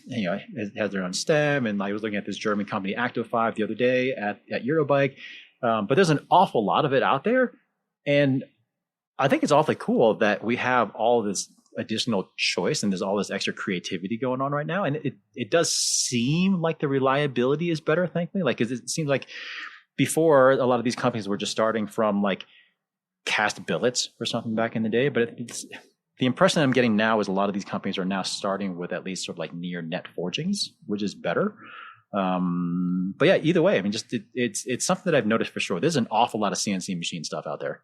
has their own stem. And I was looking at this German company, Acto5, the other day at Eurobike. But there's an awful lot of it out there. And I think it's awfully cool that we have all this additional choice and there's all this extra creativity going on right now, and it does seem like the reliability is better, thankfully. Like, 'cause it seems like before a lot of these companies were just starting from like cast billets or something back in the day, but the impression I'm getting now is a lot of these companies are now starting with at least sort of like near net forgings, which is better. But yeah, either way, I mean, just it's something that I've noticed for sure. There's an awful lot of CNC machine stuff out there.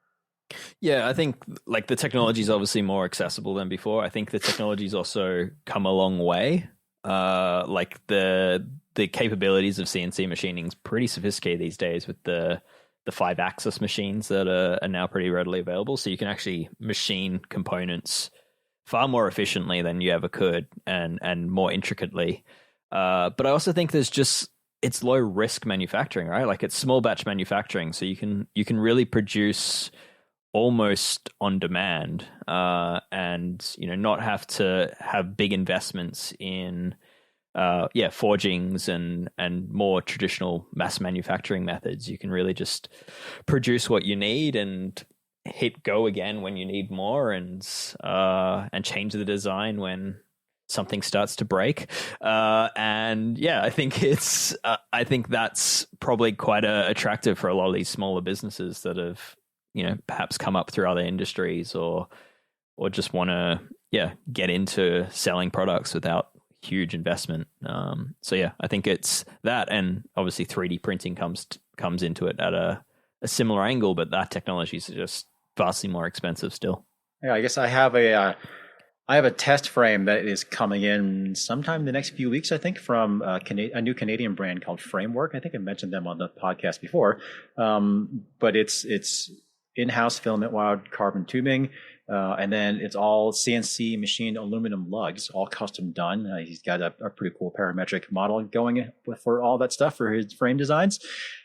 Yeah, I think like the technology is obviously more accessible than before. I think the technology's also come a long way. Like the capabilities of CNC machining is pretty sophisticated these days with the 5-axis machines that are now pretty readily available. So you can actually machine components far more efficiently than you ever could and more intricately. But I also think it's low risk manufacturing, right? Like it's small batch manufacturing, so you can really produce almost on demand, and not have to have big investments in forgings and more traditional mass manufacturing methods. You can really just produce what you need and hit go again when you need more, and change the design when something starts to break. And yeah, I think I think that's probably quite attractive for a lot of these smaller businesses that have perhaps come up through other industries or just want to get into selling products without huge investment. So yeah, I think it's that, and obviously 3D printing comes into it at a similar angle, but that technology is just vastly more expensive still. Yeah, I guess I have a test frame that is coming in sometime in the next few weeks, I think, from a new Canadian brand called Framework. I think I mentioned them on the podcast before, but it's in-house filament wired carbon tubing, and then it's all CNC machined aluminum lugs, all custom done. He's got a pretty cool parametric model going for all that stuff for his frame designs.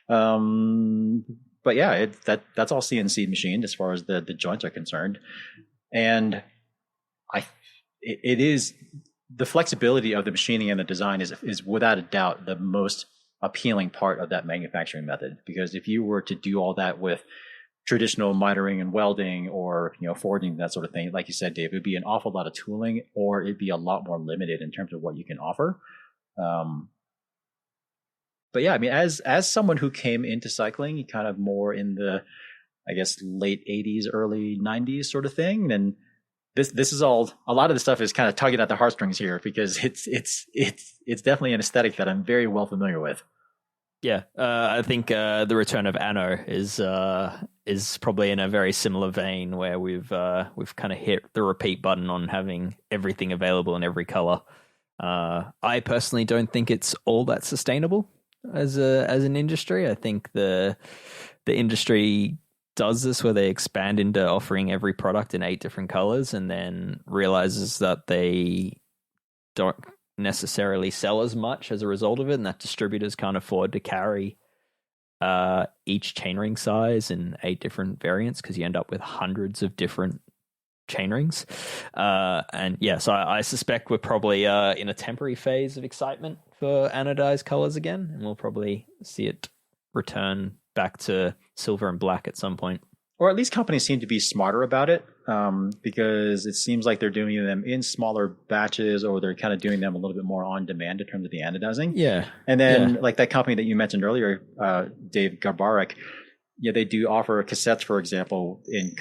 But yeah, that's all CNC machined as far as the joints are concerned, and it is the flexibility of the machining and the design is without a doubt the most appealing part of that manufacturing method. Because if you were to do all that with traditional mitering and welding or forging, that sort of thing, like you said, Dave, it would be an awful lot of tooling, or it'd be a lot more limited in terms of what you can offer. But yeah, I mean, as someone who came into cycling kind of more in the, I guess, late 80s, early 90s sort of thing, then this is all, a lot of the stuff is kind of tugging at the heartstrings here, because it's definitely an aesthetic that I'm very well familiar with. Yeah, I think the return of Anno is probably in a very similar vein, where we've kind of hit the repeat button on having everything available in every color. I personally don't think it's all that sustainable as an industry. I think the industry does this where they expand into offering every product in 8 different colors and then realizes that they don't necessarily sell as much as a result of it, and that distributors can't afford to carry each chainring size in 8 different variants because you end up with hundreds of different chainrings. And yeah, so I suspect we're probably in a temporary phase of excitement for anodized colors again, and we'll probably see it return back to silver and black at some point. Or at least companies seem to be smarter about it, because it seems like they're doing them in smaller batches, or they're kind of doing them a little bit more on demand in terms of the anodizing. Yeah. And then like that company that you mentioned earlier, Dave Garbaruk, yeah, they do offer cassettes, for example, in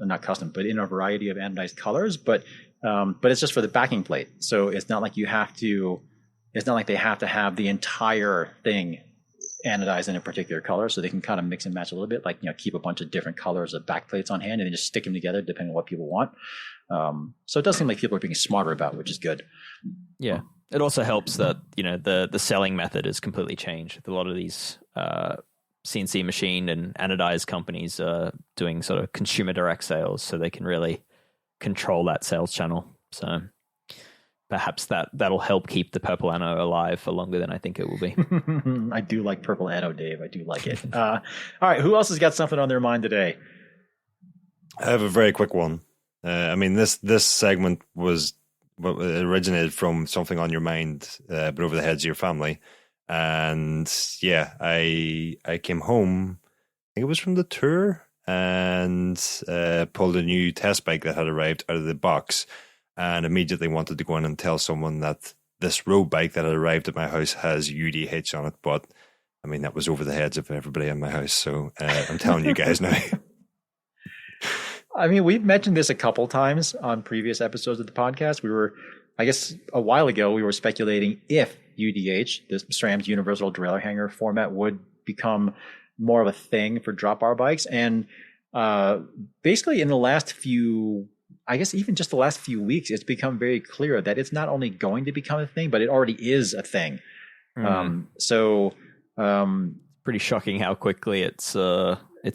not custom, but in a variety of anodized colors. But it's just for the backing plate, so it's not like they have to have the entire thing anodized in a particular color, so they can kind of mix and match a little bit, like, keep a bunch of different colors of backplates on hand and then just stick them together depending on what people want. So it does seem like people are being smarter about it, which is good. Yeah. It also helps that, the selling method is completely changed. A lot of these CNC machined and anodized companies are doing sort of consumer direct sales, so they can really control that sales channel. So perhaps that'll help keep the purple anno alive for longer than I think it will be. I do like purple anno, Dave. I do like it. All right, who else has got something on their mind today? I have a very quick one. This segment was originated from something on your mind, but over the heads of your family. And yeah, I came home, I think it was from the tour, and pulled a new test bike that had arrived out of the box, and immediately wanted to go in and tell someone that this road bike that had arrived at my house has UDH on it. But I mean, that was over the heads of everybody in my house. So I'm telling you guys now. I mean, we've mentioned this a couple times on previous episodes of the podcast. I guess a while ago, we were speculating if UDH, this SRAM's universal derailleur hanger format, would become more of a thing for drop bar bikes. And basically in the last few, I guess even just the last few weeks, it's become very clear that it's not only going to become a thing, but it already is a thing. Pretty shocking how quickly it's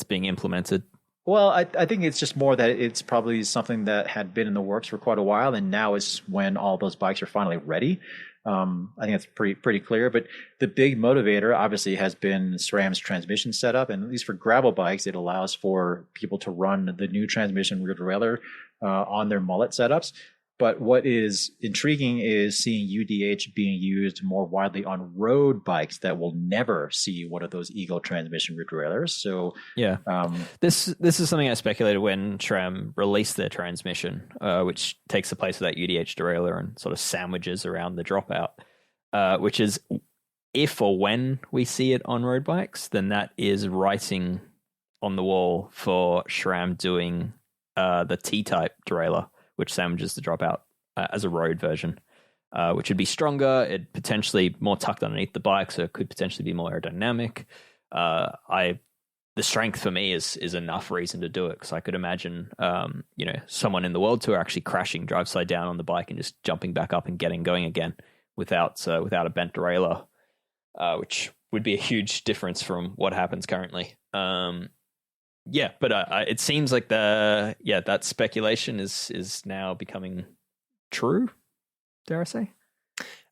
being implemented. Well, I think it's just more that it's probably something that had been in the works for quite a while, and now is when all those bikes are finally ready. I think that's pretty clear. But the big motivator obviously has been SRAM's transmission setup, and at least for gravel bikes, it allows for people to run the new transmission rear derailleur on their mullet setups. But what is intriguing is seeing UDH being used more widely on road bikes that will never see one of those Eagle transmission rear derailleurs. So yeah, this is something I speculated when SRAM released their transmission, which takes the place of that UDH derailleur and sort of sandwiches around the dropout, which is if or when we see it on road bikes, then that is writing on the wall for SRAM doing the T-type derailleur, which sandwiches the dropout as a road version, which would be stronger. It potentially more tucked underneath the bike, so it could potentially be more aerodynamic. The strength for me is enough reason to do it, because I could imagine, someone in the World Tour actually crashing drive side down on the bike and just jumping back up and getting going again without a bent derailleur, which would be a huge difference from what happens currently. Yeah, but it seems like that speculation is now becoming true, dare I say.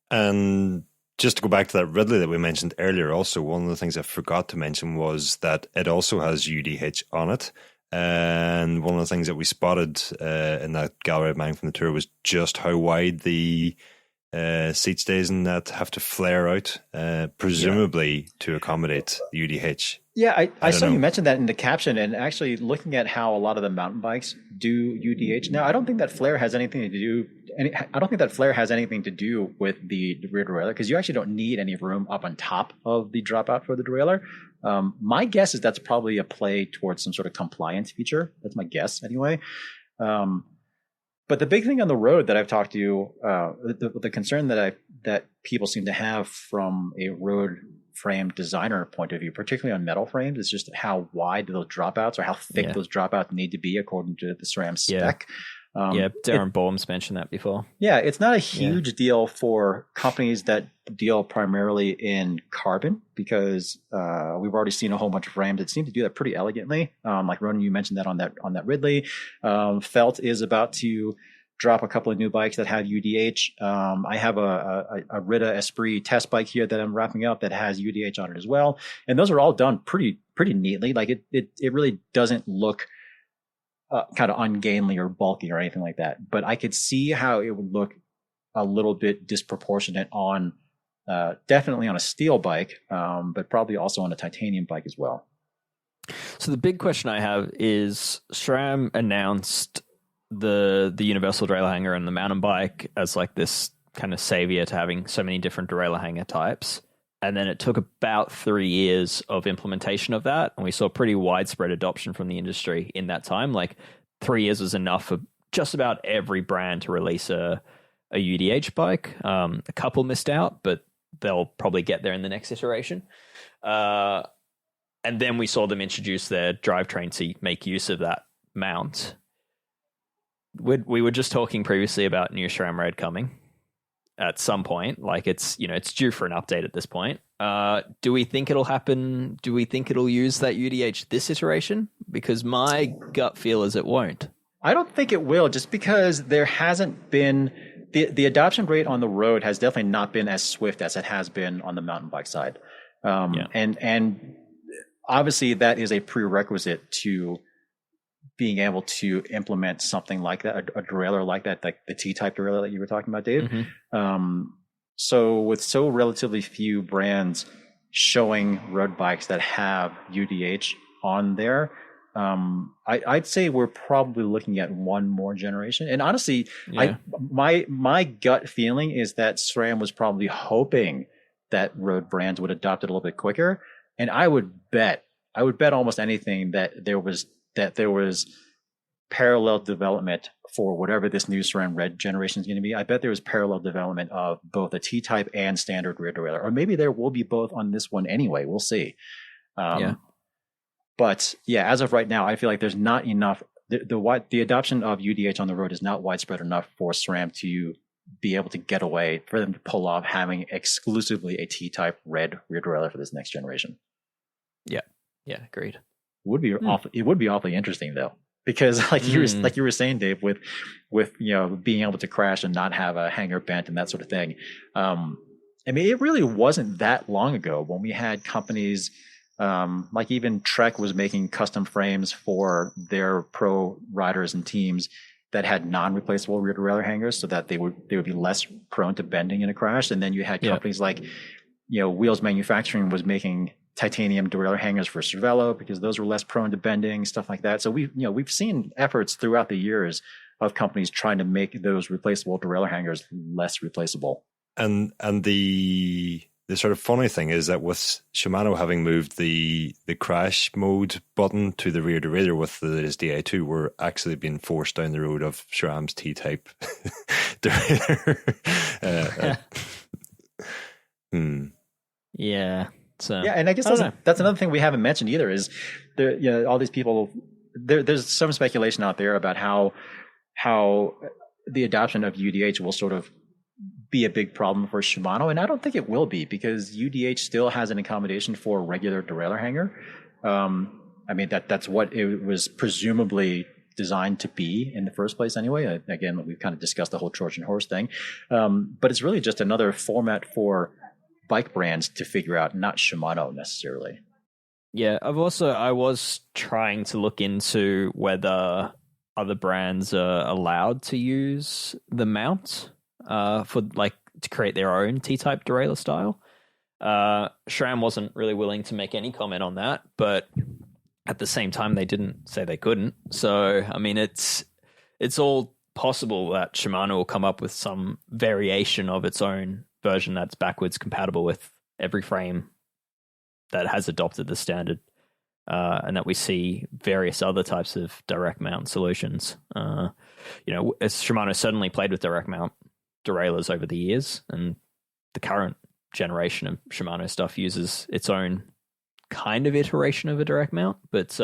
And just to go back to that Ridley that we mentioned earlier, also, one of the things I forgot to mention was that it also has UDH on it. And one of the things that we spotted in that gallery of mine from the tour was just how wide the seat stays in that have to flare out, presumably to accommodate the UDH. Yeah, I saw you mention that in the caption, and actually looking at how a lot of the mountain bikes do UDH now, I don't think that flare has anything to do. I don't think that flare has anything to do with the rear derailleur, because you actually don't need any room up on top of the dropout for the derailleur. My guess is that's probably a play towards some sort of compliance feature. That's my guess, anyway. But the big thing on the road that I've talked to you, the concern that people seem to have from a road frame designer point of view, particularly on metal frames, is just how wide those dropouts or how thick those dropouts need to be according to the SRAM spec. Darren Baum's mentioned that before. Yeah, it's not a huge deal for companies that deal primarily in carbon, because we've already seen a whole bunch of frames that seem to do that pretty elegantly. Like Ronan, you mentioned that on that Ridley. Felt is about to drop a couple of new bikes that have UDH. I have a Rida Esprit test bike here that I'm wrapping up that has UDH on it as well. And those are all done pretty neatly. Like it really doesn't look kind of ungainly or bulky or anything like that. But I could see how it would look a little bit disproportionate on definitely on a steel bike, but probably also on a titanium bike as well. So the big question I have is SRAM announced the universal derailleur hanger and the mountain bike as like this kind of savior to having so many different derailleur hanger types. And then it took about 3 years of implementation of that. And we saw pretty widespread adoption from the industry in that time. Like 3 years was enough for just about every brand to release a UDH bike. A couple missed out, but they'll probably get there in the next iteration. And then we saw them introduce their drivetrain to make use of that mount. We were just talking previously about new SRAM Red coming at some point. Like it's due for an update at this point. Do we think it'll happen? Do we think it'll use that UDH this iteration? Because my gut feel is it won't. I don't think it will, just because there hasn't been the adoption rate on the road has definitely not been as swift as it has been on the mountain bike side. And obviously that is a prerequisite to being able to implement something like that, a derailleur like that, like the T-type derailleur that you were talking about, Dave. Mm-hmm. So with so relatively few brands showing road bikes that have UDH on there, I'd say we're probably looking at one more generation. And honestly, my gut feeling is that SRAM was probably hoping that road brands would adopt it a little bit quicker. And I would bet almost anything that there was parallel development for whatever this new SRAM Red generation is going to be. I bet there was parallel development of both a T-type and standard rear derailleur, or maybe there will be both on this one anyway. We'll see. But yeah, as of right now, I feel like there's not enough. The adoption of UDH on the road is not widespread enough for SRAM to be able to get away, for them to pull off having exclusively a T-type red rear derailleur for this next generation. Yeah, agreed. It would be awfully interesting though, because like you were saying, Dave, with being able to crash and not have a hanger bent and that sort of thing. I mean, it really wasn't that long ago when we had companies like even Trek was making custom frames for their pro riders and teams that had non-replaceable rear derailleur hangers, so that they would be less prone to bending in a crash. And then you had companies like Wheels Manufacturing was making titanium derailleur hangers for Cervelo because those were less prone to bending, stuff like that. So we've seen efforts throughout the years of companies trying to make those replaceable derailleur hangers less replaceable. And the sort of funny thing is that with Shimano having moved the crash mode button to the rear derailleur with the latest DA2, we're actually being forced down the road of SRAM's T-type derailleur. Yeah. So, yeah, and I guess that's another thing we haven't mentioned either is there, all these people. There's some speculation out there about how the adoption of UDH will sort of be a big problem for Shimano, and I don't think it will be, because UDH still has an accommodation for a regular derailleur hanger. I mean that's what it was presumably designed to be in the first place anyway. Again, we've kind of discussed the whole Trojan horse thing, but it's really just another format for bike brands to figure out, not Shimano necessarily. Yeah, I was trying to look into whether other brands are allowed to use the mount for like to create their own T-type derailleur style. SRAM wasn't really willing to make any comment on that, but at the same time they didn't say they couldn't. So I mean, it's all possible that Shimano will come up with some variation of its own version that's backwards compatible with every frame that has adopted the standard, and that we see various other types of direct mount solutions. Shimano certainly played with direct mount derailleurs over the years, and the current generation of Shimano stuff uses its own kind of iteration of a direct mount. But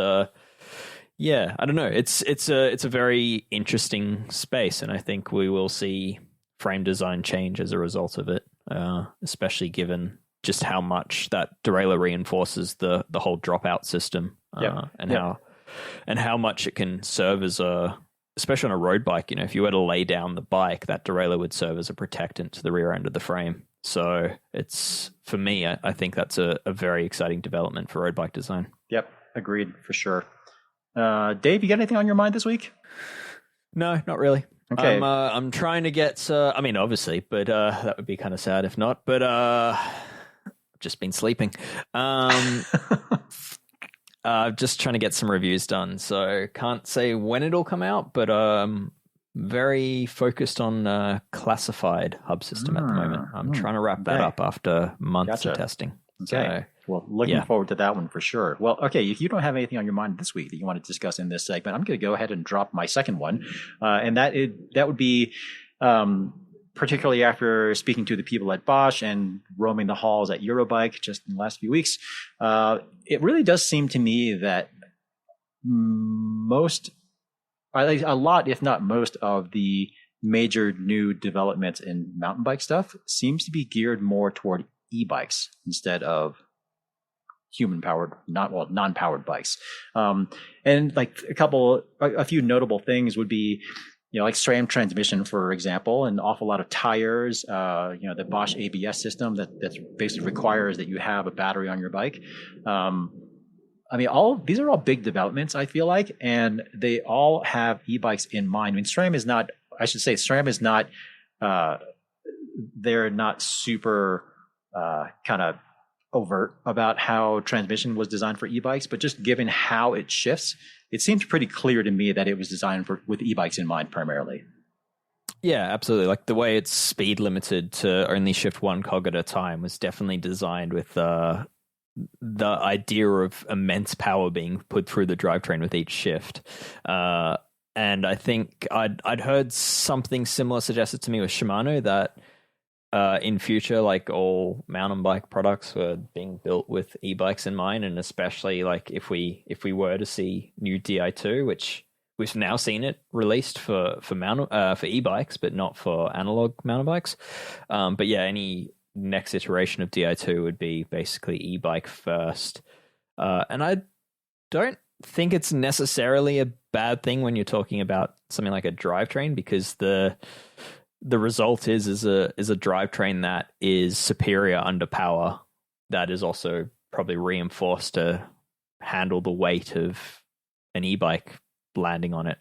yeah, I don't know. It's a very interesting space, and I think we will see frame design change as a result of it, especially given just how much that derailleur reinforces the whole dropout system, and how much it can serve as a especially on a road bike, if you were to lay down the bike, that derailleur would serve as a protectant to the rear end of the frame. So it's, for me, I think that's a very exciting development for road bike design. Yep, agreed for sure. Dave, you got anything on your mind this week? No, not really. Okay. I'm trying to get, obviously, but that would be kind of sad if not. But I've just been sleeping. Just trying to get some reviews done. So can't say when it'll come out, but very focused on classified hub system at the moment. I'm trying to wrap that up after months of testing. Okay. So, well, looking forward to that one for sure. Well, okay, if you don't have anything on your mind this week that you want to discuss in this segment, I'm going to go ahead and drop my second one. And that would be particularly after speaking to the people at Bosch and roaming the halls at Eurobike just in the last few weeks. It really does seem to me that a lot, if not most, of the major new developments in mountain bike stuff seems to be geared more toward e-bikes instead of human-powered, non-powered bikes. And like a few notable things would be, like SRAM transmission, for example, an awful lot of tires, the Bosch ABS system that basically requires that you have a battery on your bike. These are all big developments, I feel like, and they all have e-bikes in mind. I mean, SRAM is not, they're not super kind of overt about how transmission was designed for e-bikes, but just given how it shifts, it seems pretty clear to me that it was designed with e-bikes in mind primarily. Yeah, absolutely. Like the way it's speed limited to only shift one cog at a time was definitely designed with the idea of immense power being put through the drivetrain with each shift. And I think I'd heard something similar suggested to me with Shimano that in future, like all mountain bike products were being built with e-bikes in mind, and especially like if we were to see new Di2, which we've now seen it released for e-bikes, but not for analog mountain bikes. But yeah, any next iteration of Di2 would be basically e-bike first, and I don't think it's necessarily a bad thing when you're talking about something like a drivetrain, because the result is a drivetrain that is superior under power, that is also probably reinforced to handle the weight of an e-bike landing on it.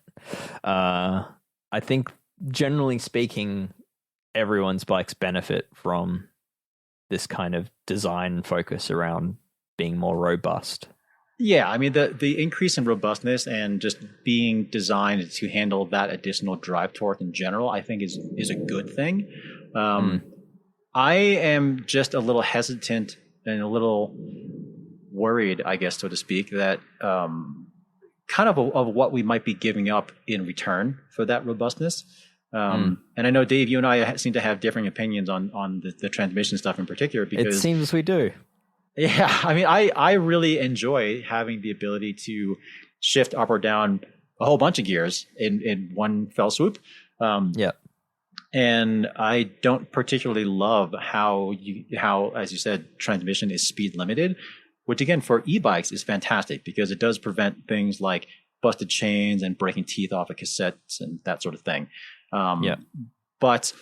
I think generally speaking, everyone's bikes benefit from this kind of design focus around being more robust. Yeah, I mean, the increase in robustness and just being designed to handle that additional drive torque in general, I think is a good thing. I am just a little hesitant and a little worried, I guess, so to speak, that kind of what we might be giving up in return for that robustness. And I know, Dave, you and I seem to have differing opinions on the transmission stuff in particular. Because it seems we do. Yeah, I mean, I really enjoy having the ability to shift up or down a whole bunch of gears in one fell swoop. And I don't particularly love how, as you said, transmission is speed limited, which again for e-bikes is fantastic because it does prevent things like busted chains and breaking teeth off of cassettes and that sort of thing. But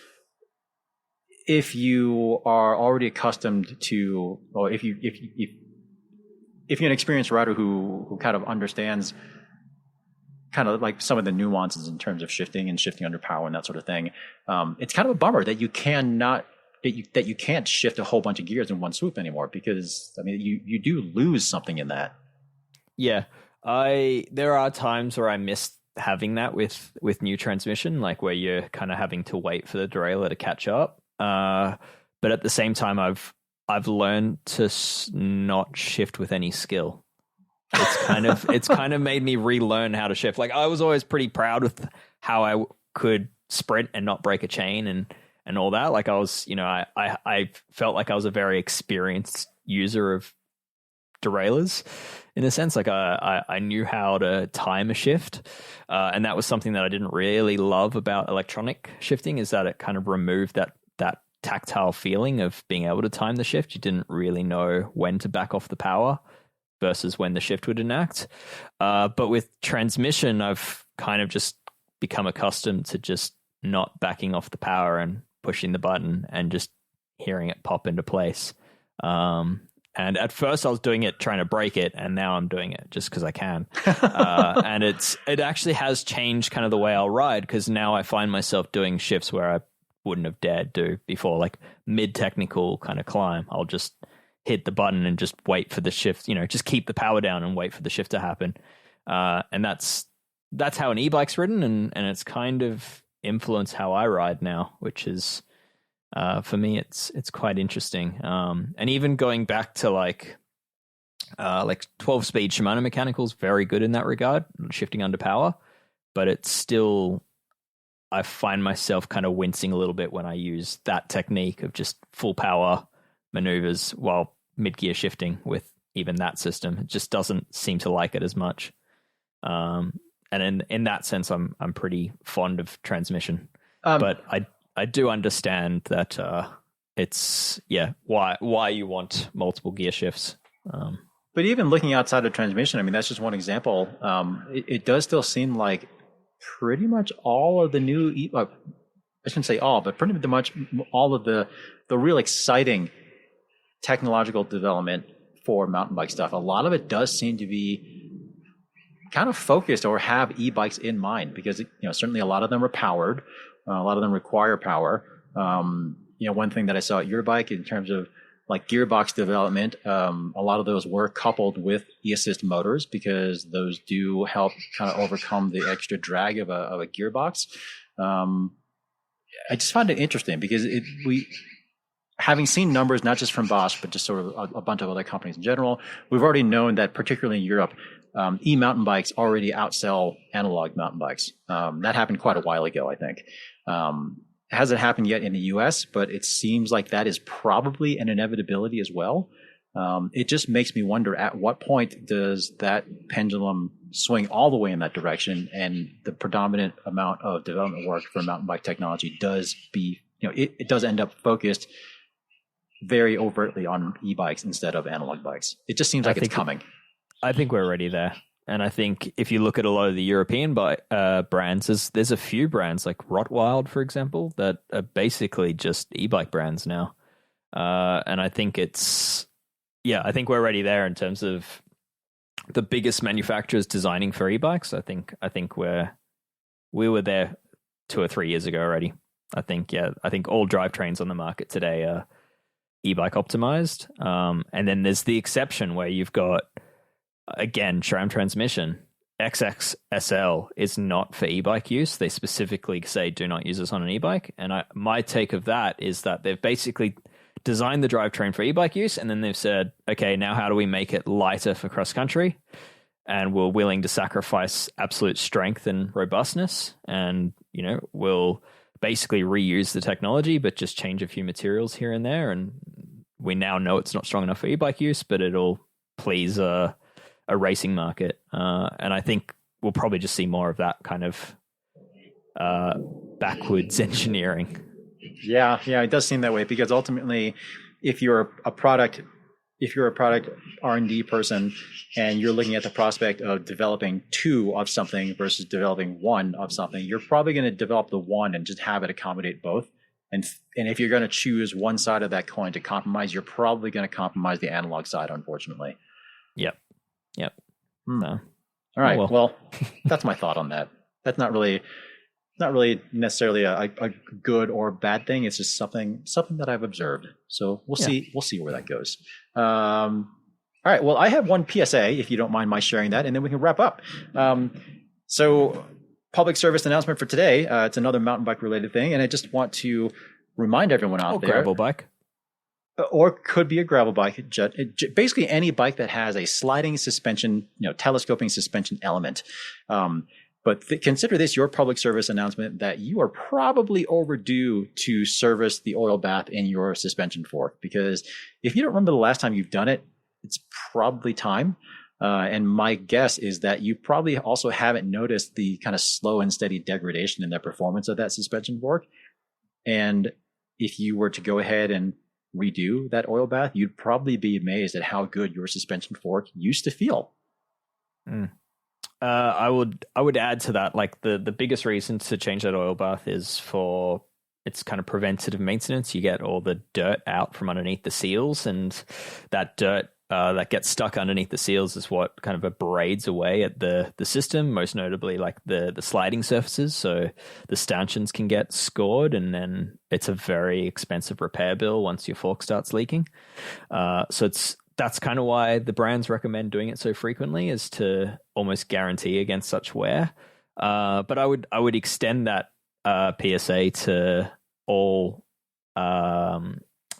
if you are already accustomed to, or if you're an experienced rider who kind of understands kind of like some of the nuances in terms of shifting under power and that sort of thing, it's kind of a bummer that you can't shift a whole bunch of gears in one swoop anymore, because I mean you do lose something in that. Yeah, there are times where I miss having that with new transmission, like where you're kind of having to wait for the derailleur to catch up. But at the same time, I've learned to not shift with any skill. It's kind of made me relearn how to shift. Like I was always pretty proud with how I could sprint and not break a chain and all that. Like I was, I felt like I was a very experienced user of derailleurs in a sense. Like I knew how to time a shift, and that was something that I didn't really love about electronic shifting, is that it kind of removed that tactile feeling of being able to time the shift. You didn't really know when to back off the power versus when the shift would enact. But with transmission, I've kind of just become accustomed to just not backing off the power and pushing the button and just hearing it pop into place. And at first I was doing it trying to break it, and now I'm doing it just because I can. And it actually has changed kind of the way I'll ride, because now I find myself doing shifts where I wouldn't have dared do before, like mid-technical kind of climb. I'll just hit the button and just wait for the shift, just keep the power down and wait for the shift to happen. And that's how an e-bike's ridden, and it's kind of influenced how I ride now, which is... for me, it's quite interesting. And even going back to like 12-speed Shimano mechanicals, very good in that regard, shifting under power. But it's still, I find myself kind of wincing a little bit when I use that technique of just full power maneuvers while mid-gear shifting with even that system. It just doesn't seem to like it as much. And in that sense, I'm pretty fond of transmission. But I do understand that it's why you want multiple gear shifts. But even looking outside of transmission, I mean, that's just one example. It does still seem like pretty much all of the new, I shouldn't say all, but pretty much all of the real exciting technological development for mountain bike stuff, a lot of it does seem to be kind of focused or have e-bikes in mind, because certainly a lot of them are powered. A lot of them require power. One thing that I saw at your bike in terms of like gearbox development, a lot of those were coupled with e-assist motors, because those do help kind of overcome the extra drag of a gearbox. I just find it interesting because having seen numbers not just from Bosch but just sort of a bunch of other companies in general, we've already known that particularly in Europe, e-mountain bikes already outsell analog mountain bikes. That happened quite a while ago, I think. It hasn't happened yet in the US, but it seems like that is probably an inevitability as well. It just makes me wonder, at what point does that pendulum swing all the way in that direction, and the predominant amount of development work for mountain bike technology does it does end up focused very overtly on e-bikes instead of analog bikes. It just seems like it's coming. I think we're already there. And I think if you look at a lot of the European brands, there's a few brands like Rottwild, for example, that are basically just e-bike brands now. And I think I think we're already there in terms of the biggest manufacturers designing for e-bikes. I think we were there 2 or 3 years ago already. I think all drivetrains on the market today are e-bike optimized. And then there's the exception where you've got, again, SRAM transmission. XXSL is not for e-bike use. They specifically say do not use this on an e-bike. And my take of that is that they've basically designed the drivetrain for e-bike use, and then they've said, okay, now how do we make it lighter for cross-country? And we're willing to sacrifice absolute strength and robustness, and we'll basically reuse the technology but just change a few materials here and there. And we now know it's not strong enough for e-bike use, but it'll please a racing market. And I think we'll probably just see more of that kind of backwards engineering. Yeah, it does seem that way, because ultimately, if you're a product R&D person and you're looking at the prospect of developing 2 of something versus developing 1 of something, you're probably going to develop the 1 and just have it accommodate both. And if you're going to choose one side of that coin to compromise, you're probably going to compromise the analog side, unfortunately. Yep. So. All right. Well, that's my thought on that. That's not really necessarily a good or bad thing. It's just something that I've observed. So we'll see where that goes. All right. Well, I have one PSA, if you don't mind my sharing that, and then we can wrap up. So public service announcement for today. It's another mountain bike related thing, and I just want to remind everyone out there. Gravel bike. Or could be a gravel bike, basically any bike that has a sliding suspension, telescoping suspension element. But consider this your public service announcement that you are probably overdue to service the oil bath in your suspension fork, because if you don't remember the last time you've done it, it's probably time. And my guess is that you probably also haven't noticed the kind of slow and steady degradation in the performance of that suspension fork. And if you were to go ahead and redo that oil bath, you'd probably be amazed at how good your suspension fork used to feel. I would add to that, like the biggest reason to change that oil bath is for it's kind of preventative maintenance. You get all the dirt out from underneath the seals, and that dirt that gets stuck underneath the seals is what kind of abrades away at the system, most notably like the sliding surfaces. So the stanchions can get scored, and then it's a very expensive repair bill once your fork starts leaking. So that's kind of why the brands recommend doing it so frequently, is to almost guarantee against such wear. But I would extend that PSA to all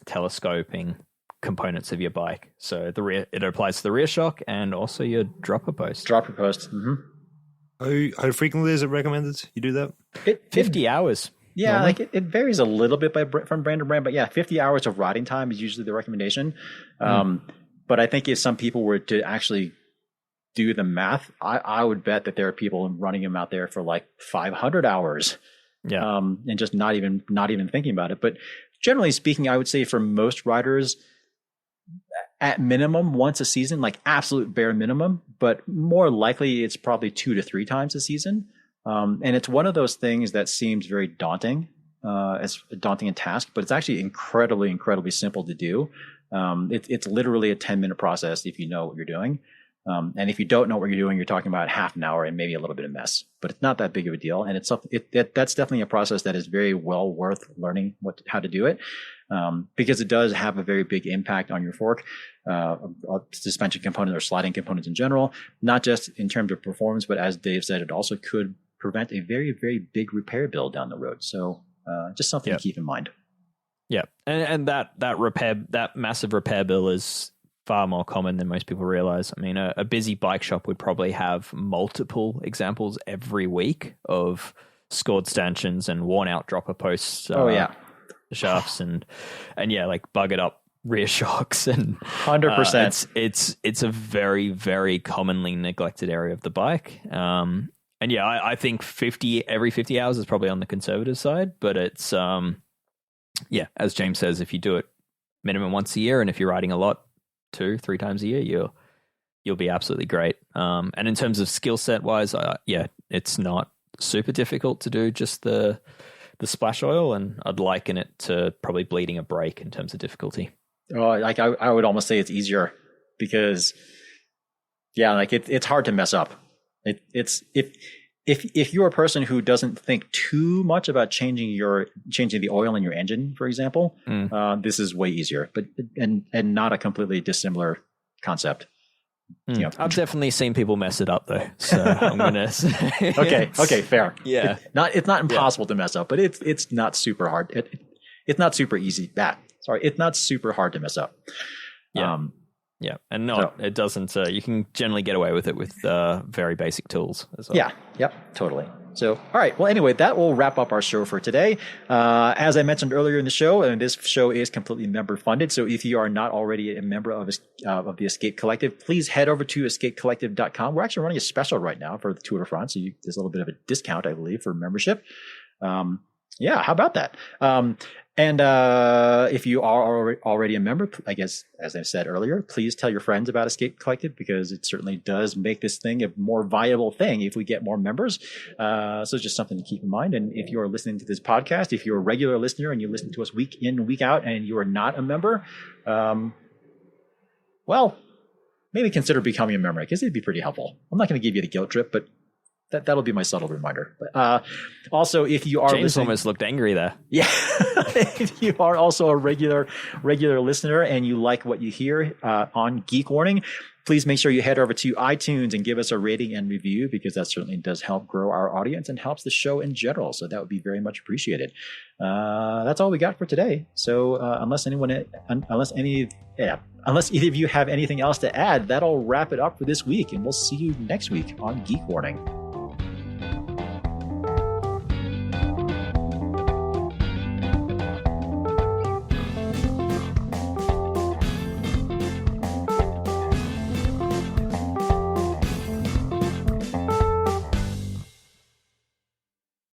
telescoping components of your bike. So it applies to the rear shock and also your dropper post. Dropper post. Mm-hmm. How frequently is it recommended you do that? 50 hours. Yeah, normally. like it varies a little bit from brand to brand, but yeah, 50 hours of riding time is usually the recommendation. But I think if some people were to actually do the math, I would bet that there are people running them out there for like 500 hours. Yeah. And just not even thinking about it. But generally speaking, I would say for most riders, at minimum once a season, like absolute bare minimum, but more likely it's probably 2 to 3 times a season. And it's one of those things that seems very daunting, as a daunting task, but it's actually incredibly simple to do. It's literally a 10-minute process if you know what you're doing. And if you don't know what you're doing, you're talking about half an hour and maybe a little bit of mess, but it's not that big of a deal. And that's definitely a process that is very well worth learning how to do it. Because it does have a very big impact on your fork, suspension component or sliding components in general, not just in terms of performance, but as Dave said, it also could prevent a very, very big repair bill down the road. So just something to keep in mind. Yeah. And that massive repair bill is far more common than most people realize. I mean, a busy bike shop would probably have multiple examples every week of scored stanchions and worn out dropper posts. Shafts and yeah, like buggered up rear shocks and 100%. It's a very, very commonly neglected area of the bike. And yeah, I think every 50 hours is probably on the conservative side, but it's yeah, as James says, if you do it minimum once a year, and if you're riding a lot, 2-3 times a year, you'll be absolutely great. And in terms of skill set wise, yeah, it's not super difficult to do just the splash oil, and I'd liken it to probably bleeding a brake in terms of difficulty. Oh, like I would almost say it's easier because, yeah, like it's hard to mess up. It's if you're a person who doesn't think too much about changing the oil in your engine, for example, this is way easier, but and not a completely dissimilar concept. You know. I've definitely seen people mess it up though, so I'm gonna say okay, fair. Yeah, it's not impossible to mess up, but it's not super hard. It's not super easy. It's not super hard to mess up. Yeah, and it doesn't. You can generally get away with it with very basic tools as well. Yeah, yep, totally. So, all right. Well, anyway, that will wrap up our show for today. As I mentioned earlier in the show, and this show is completely member funded. So if you are not already a member of the Escape Collective, please head over to escapecollective.com. We're actually running a special right now for the Tour de France. So there's a little bit of a discount, I believe, for membership. Yeah, how about that? And if you are already a member, I guess, as I said earlier, please tell your friends about Escape Collective, because it certainly does make this thing a more viable thing if we get more members. So it's just something to keep in mind. And if you are listening to this podcast, if you're a regular listener and you listen to us week in, week out, and you are not a member, well, maybe consider becoming a member, because it'd be pretty helpful. I'm not going to give you the guilt trip, but that'll be my subtle reminder. But also, if you are James almost looked angry there. Yeah. If you are also a regular listener and you like what you hear on Geek Warning, please make sure you head over to iTunes and give us a rating and review, because that certainly does help grow our audience and helps the show in general. So that would be very much appreciated. That's all we got for today. So unless either of you have anything else to add, that'll wrap it up for this week. And we'll see you next week on Geek Warning.